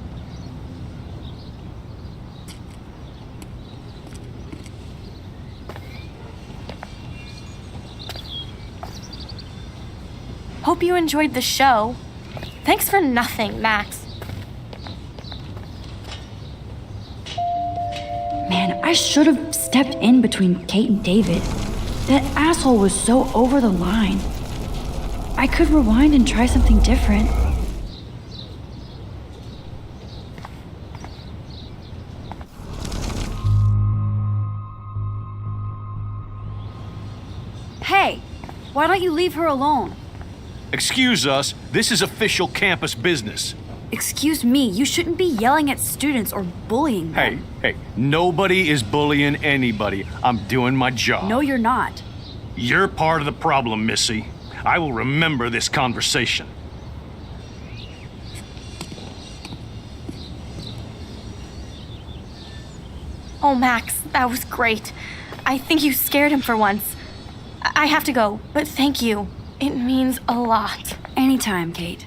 Hope you enjoyed the show. Thanks for nothing, Max. Man, I should have stepped in between Kate and David. That asshole was so over the line. I could rewind and try something different. Hey, why don't you leave her alone? Excuse us, this is official campus business. Excuse me, you shouldn't be yelling at students or bullying them. Hey, nobody is bullying anybody. I'm doing my job. No, you're not. You're part of the problem, Missy. I will remember this conversation. Oh, Max, that was great. I think you scared him for once. I have to go, but thank you. It means a lot. Anytime, Kate.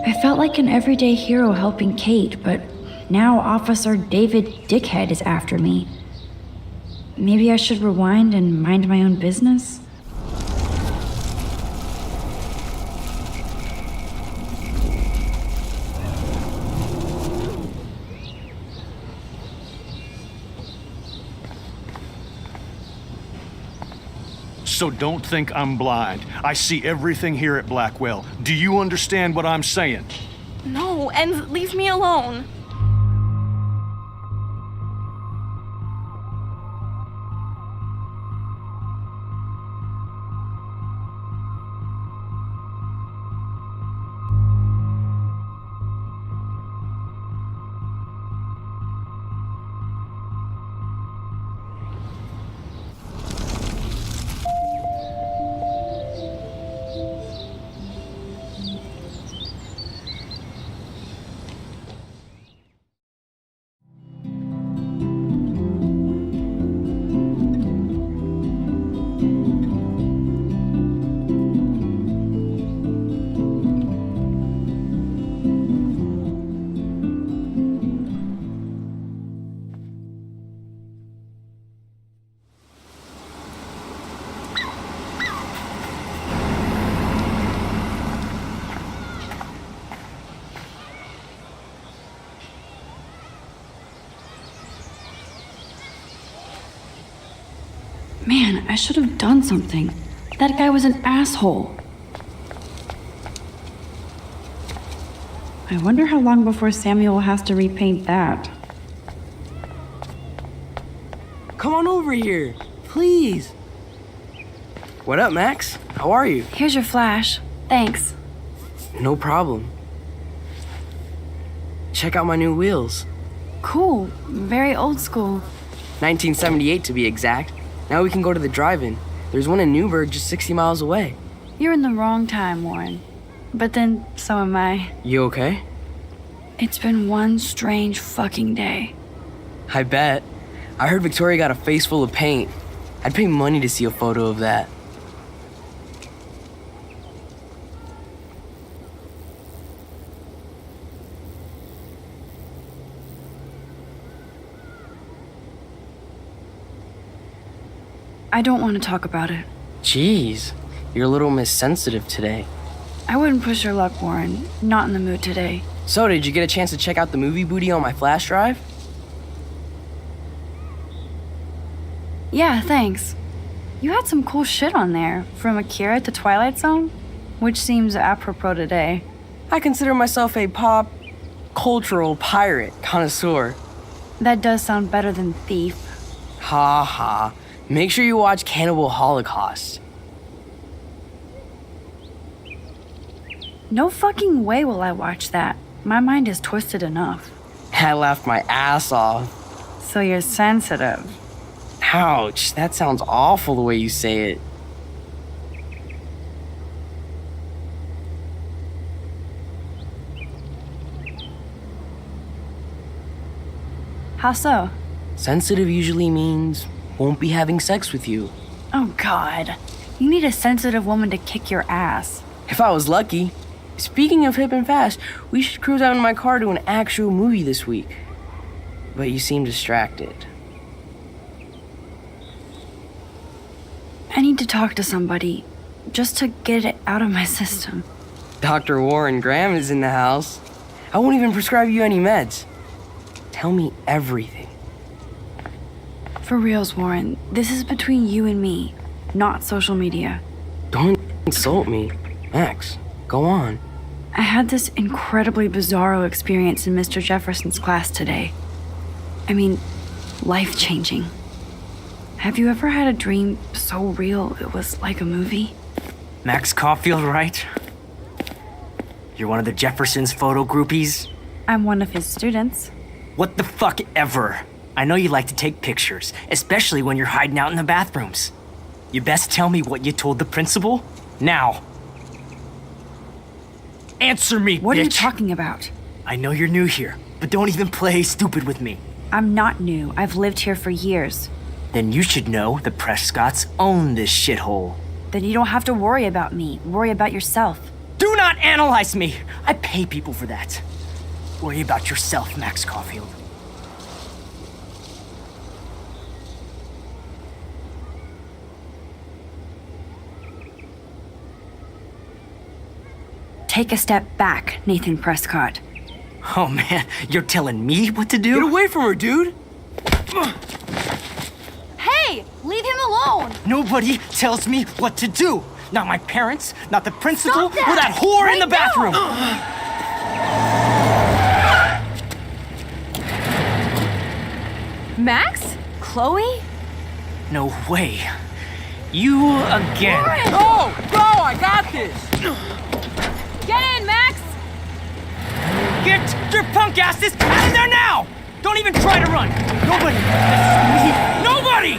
I felt like an everyday hero helping Kate, but now Officer David Dickhead is after me. Maybe I should rewind and mind my own business? So don't think I'm blind. I see everything here at Blackwell. Do you understand what I'm saying? No, and leave me alone. Man, I should have done something. That guy was an asshole. I wonder how long before Samuel has to repaint that. Come on over here, please. What up, Max? How are you? Here's your flash. Thanks. No problem. Check out my new wheels. Cool. Very old school. 1978 to be exact. Now we can go to the drive-in. There's one in Newburgh just 60 miles away. You're in the wrong time, Warren. But then, so am I. You okay? It's been one strange fucking day. I bet. I heard Victoria got a face full of paint. I'd pay money to see a photo of that. I don't want to talk about it. Jeez, you're a little missensitive today. I wouldn't push your luck, Warren. Not in the mood today. So, did you get a chance to check out the movie booty on my flash drive? Yeah, thanks. You had some cool shit on there, from Akira to Twilight Zone, which seems apropos today. I consider myself a pop cultural pirate connoisseur. That does sound better than thief. Ha ha. Make sure you watch Cannibal Holocaust. No fucking way will I watch that. My mind is twisted enough. I laughed my ass off. So you're sensitive. Ouch, that sounds awful the way you say it. How so? Sensitive usually means won't be having sex with you. Oh God. You need a sensitive woman to kick your ass. If I was lucky. Speaking of hip and fast, we should cruise out in my car to an actual movie this week. But you seem distracted. I need to talk to somebody, just to get it out of my system. Dr. Warren Graham is in the house. I won't even prescribe you any meds. Tell me everything. For reals, Warren, this is between you and me, not social media. Don't insult me. Max, go on. I had this incredibly bizarro experience in Mr. Jefferson's class today. I mean, life-changing. Have you ever had a dream so real it was like a movie? Max Caulfield, right? You're one of the Jefferson's photo groupies? I'm one of his students. What the fuck ever? I know you like to take pictures, especially when you're hiding out in the bathrooms. You best tell me what you told the principal now. Answer me, What bitch. are you talking about? I know you're new here, but don't even play stupid with me. I'm not new. I've lived here for years. Then you should know the Prescotts own this shithole. Then you don't have to worry about me. Worry about yourself. Do not analyze me! I pay people for that. Worry about yourself, Max Caulfield. Take a step back, Nathan Prescott. Oh man, you're telling me what to do? Get away from her, dude! Hey, leave him alone. Nobody tells me what to do. Not my parents, not the principal, Stop that! or that whore Right in the bathroom. Max? Chloe? No way. You again. Oh, go! I got this! Get in, Max! Get your punk asses out of there now! Don't even try to run. Nobody. Nobody!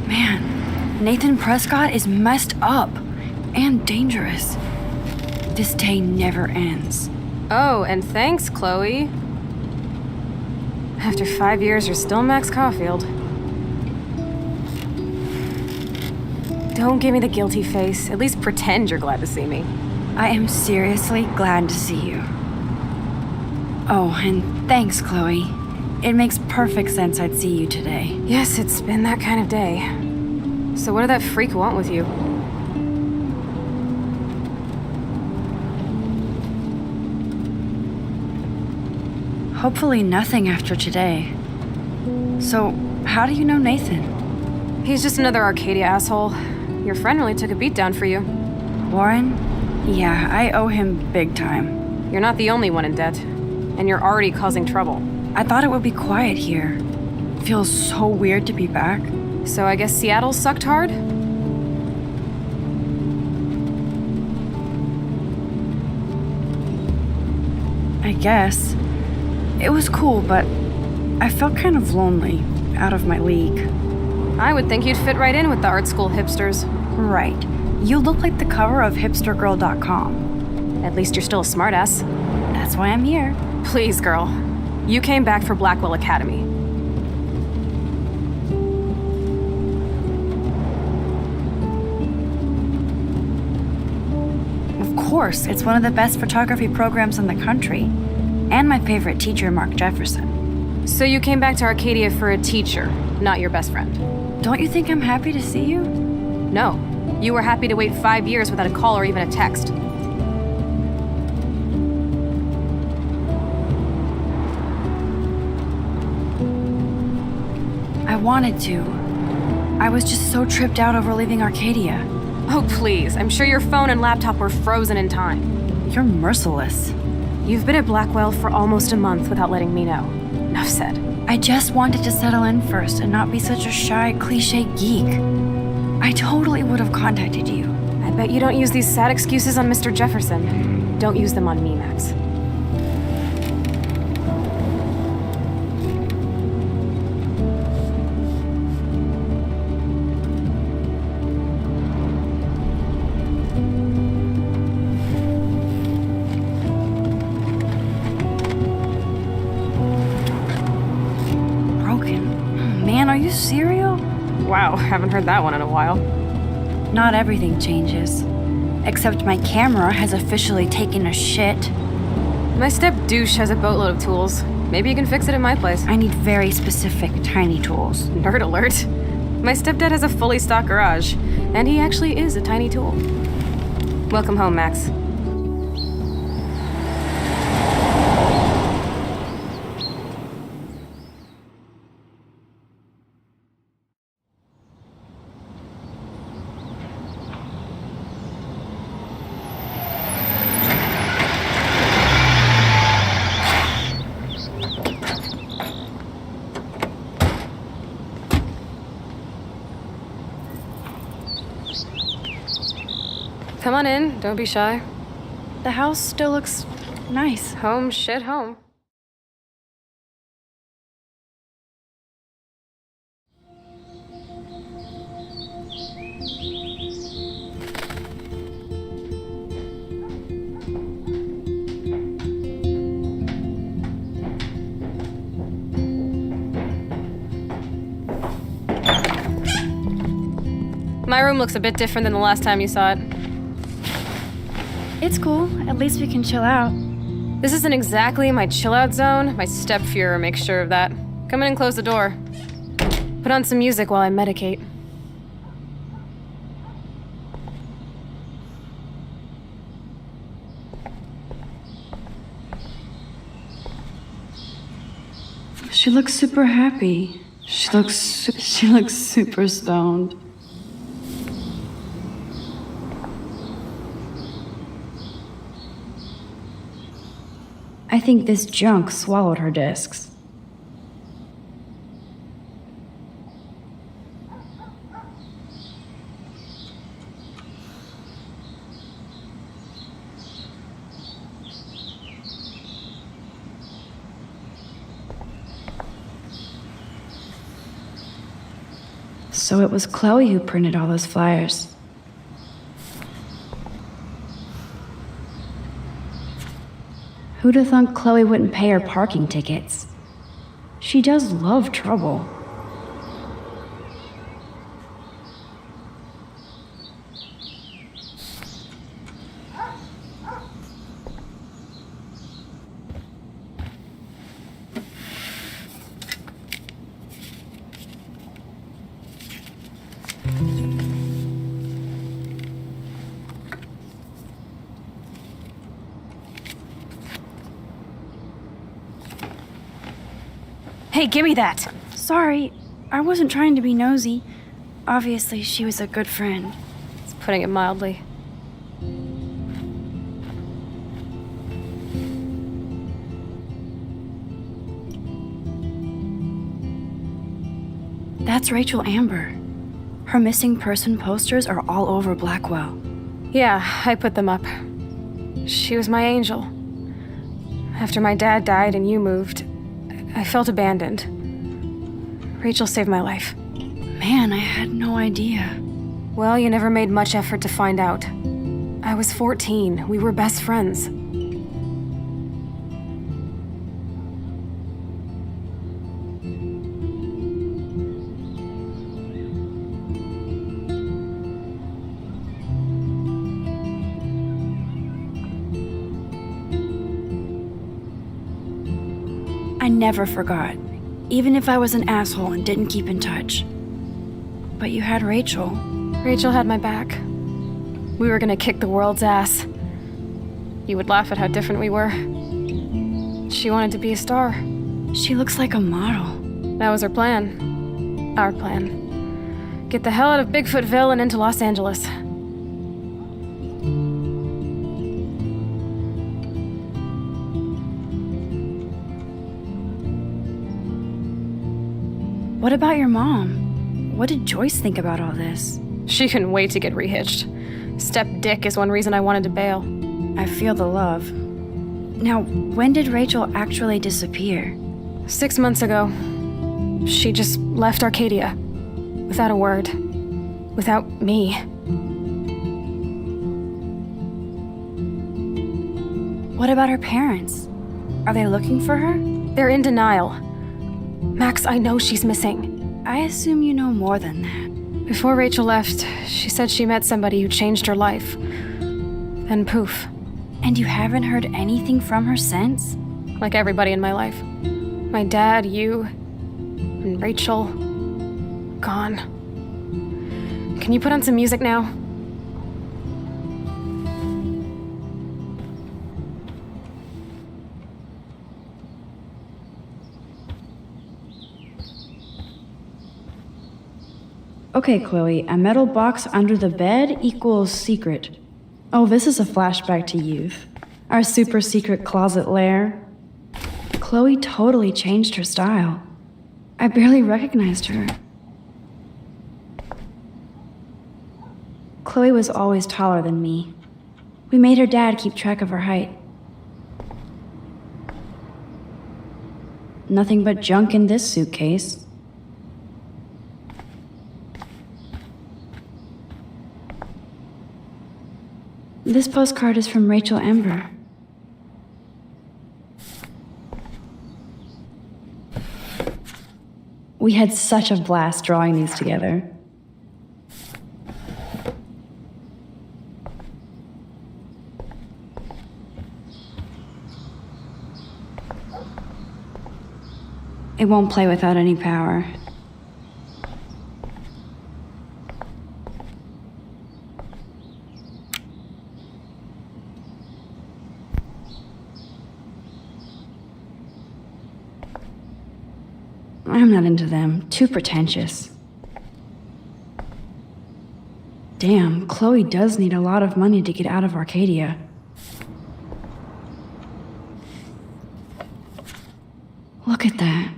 Man, Nathan Prescott is messed up and dangerous. This day never ends. Oh, and thanks, Chloe. After 5 years, you're still Max Caulfield. Don't give me the guilty face. At least pretend you're glad to see me. I am seriously glad to see you. Oh, and thanks, Chloe. It makes perfect sense I'd see you today. Yes, it's been that kind of day. So what did that freak want with you? Hopefully nothing after today. So, how do you know Nathan? He's just another Arcadia asshole. Your friend really took a beat down for you. Warren? Yeah, I owe him big time. You're not the only one in debt. And you're already causing trouble. I thought it would be quiet here. Feels so weird to be back. So I guess Seattle sucked hard? I guess. It was cool, but I felt kind of lonely, out of my league. I would think you'd fit right in with the art school hipsters. Right. You look like the cover of hipstergirl.com. At least you're still a smartass. That's why I'm here. Please, girl. You came back for Blackwell Academy. Of course, it's one of the best photography programs in the country. And my favorite teacher, Mark Jefferson. So you came back to Arcadia for a teacher, not your best friend. Don't you think I'm happy to see you? No. You were happy to wait 5 years without a call or even a text. I wanted to. I was just so tripped out over leaving Arcadia. Oh, please. I'm sure your phone and laptop were frozen in time. You're merciless. You've been at Blackwell for almost a month without letting me know. Enough said. I just wanted to settle in first and not be such a shy, cliche geek. I totally would have contacted you. I bet you don't use these sad excuses on Mr. Jefferson. Don't use them on me, Max. Man, are you serial? Wow, haven't heard that one in a while. Not everything changes. Except my camera has officially taken a shit. My step douche has a boatload of tools. Maybe you can fix it at my place. I need very specific, tiny tools. Nerd alert. My stepdad has a fully stocked garage, and he actually is a tiny tool. Welcome home, Max. Come on in, don't be shy. The house still looks nice. Home shit home. My room looks a bit different than the last time you saw it. It's cool. At least we can chill out. This isn't exactly my chill-out zone. My step-Fuhrer makes sure of that. Come in and close the door. Put on some music while I medicate. She looks super happy. She looks super stoned. I think this junk swallowed her discs. So it was Chloe who printed all those flyers. Who'd have thought Chloe wouldn't pay her parking tickets? She does love trouble. Hey, give me that! Sorry, I wasn't trying to be nosy. Obviously, she was a good friend. It's putting it mildly. That's Rachel Amber. Her missing person posters are all over Blackwell. Yeah, I put them up. She was my angel. After my dad died and you moved, I felt abandoned. Rachel saved my life. Man, I had no idea. Well, you never made much effort to find out. I was 14. We were best friends. I never forgot, even if I was an asshole and didn't keep in touch. But you had Rachel. Rachel had my back. We were gonna kick the world's ass. You would laugh at how different we were. She wanted to be a star. She looks like a model. That was her plan. Our plan. Get the hell out of Bigfootville and into Los Angeles. What about your mom? What did Joyce think about all this? She couldn't wait to get rehitched. Step Dick is one reason I wanted to bail. I feel the love. Now, when did Rachel actually disappear? 6 months ago. She just left Arcadia. Without a word. Without me. What about her parents? Are they looking for her? They're in denial. Max, I know she's missing. I assume you know more than that. Before Rachel left, she said she met somebody who changed her life. Then poof. And you haven't heard anything from her since? Like everybody in my life. My dad, you, and Rachel. Gone. Can you put on some music now? Okay, Chloe, a metal box under the bed equals secret. Oh, this is a flashback to youth. Our super secret closet lair. Chloe totally changed her style. I barely recognized her. Chloe was always taller than me. We made her dad keep track of her height. Nothing but junk in this suitcase. This postcard is from Rachel Amber. We had such a blast drawing these together. It won't play without any power. I'm not into them. Too pretentious. Damn, Chloe does need a lot of money to get out of Arcadia. Look at that.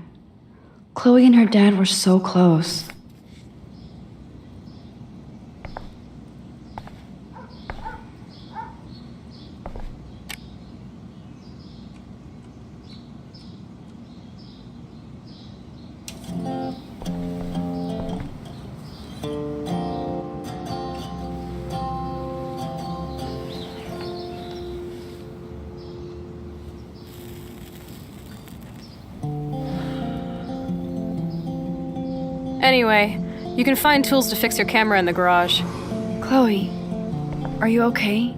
Chloe and her dad were so close. Anyway, you can find tools to fix your camera in the garage. Chloe, are you okay?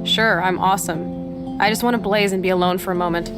Sure, I'm awesome. I just want to blaze and be alone for a moment.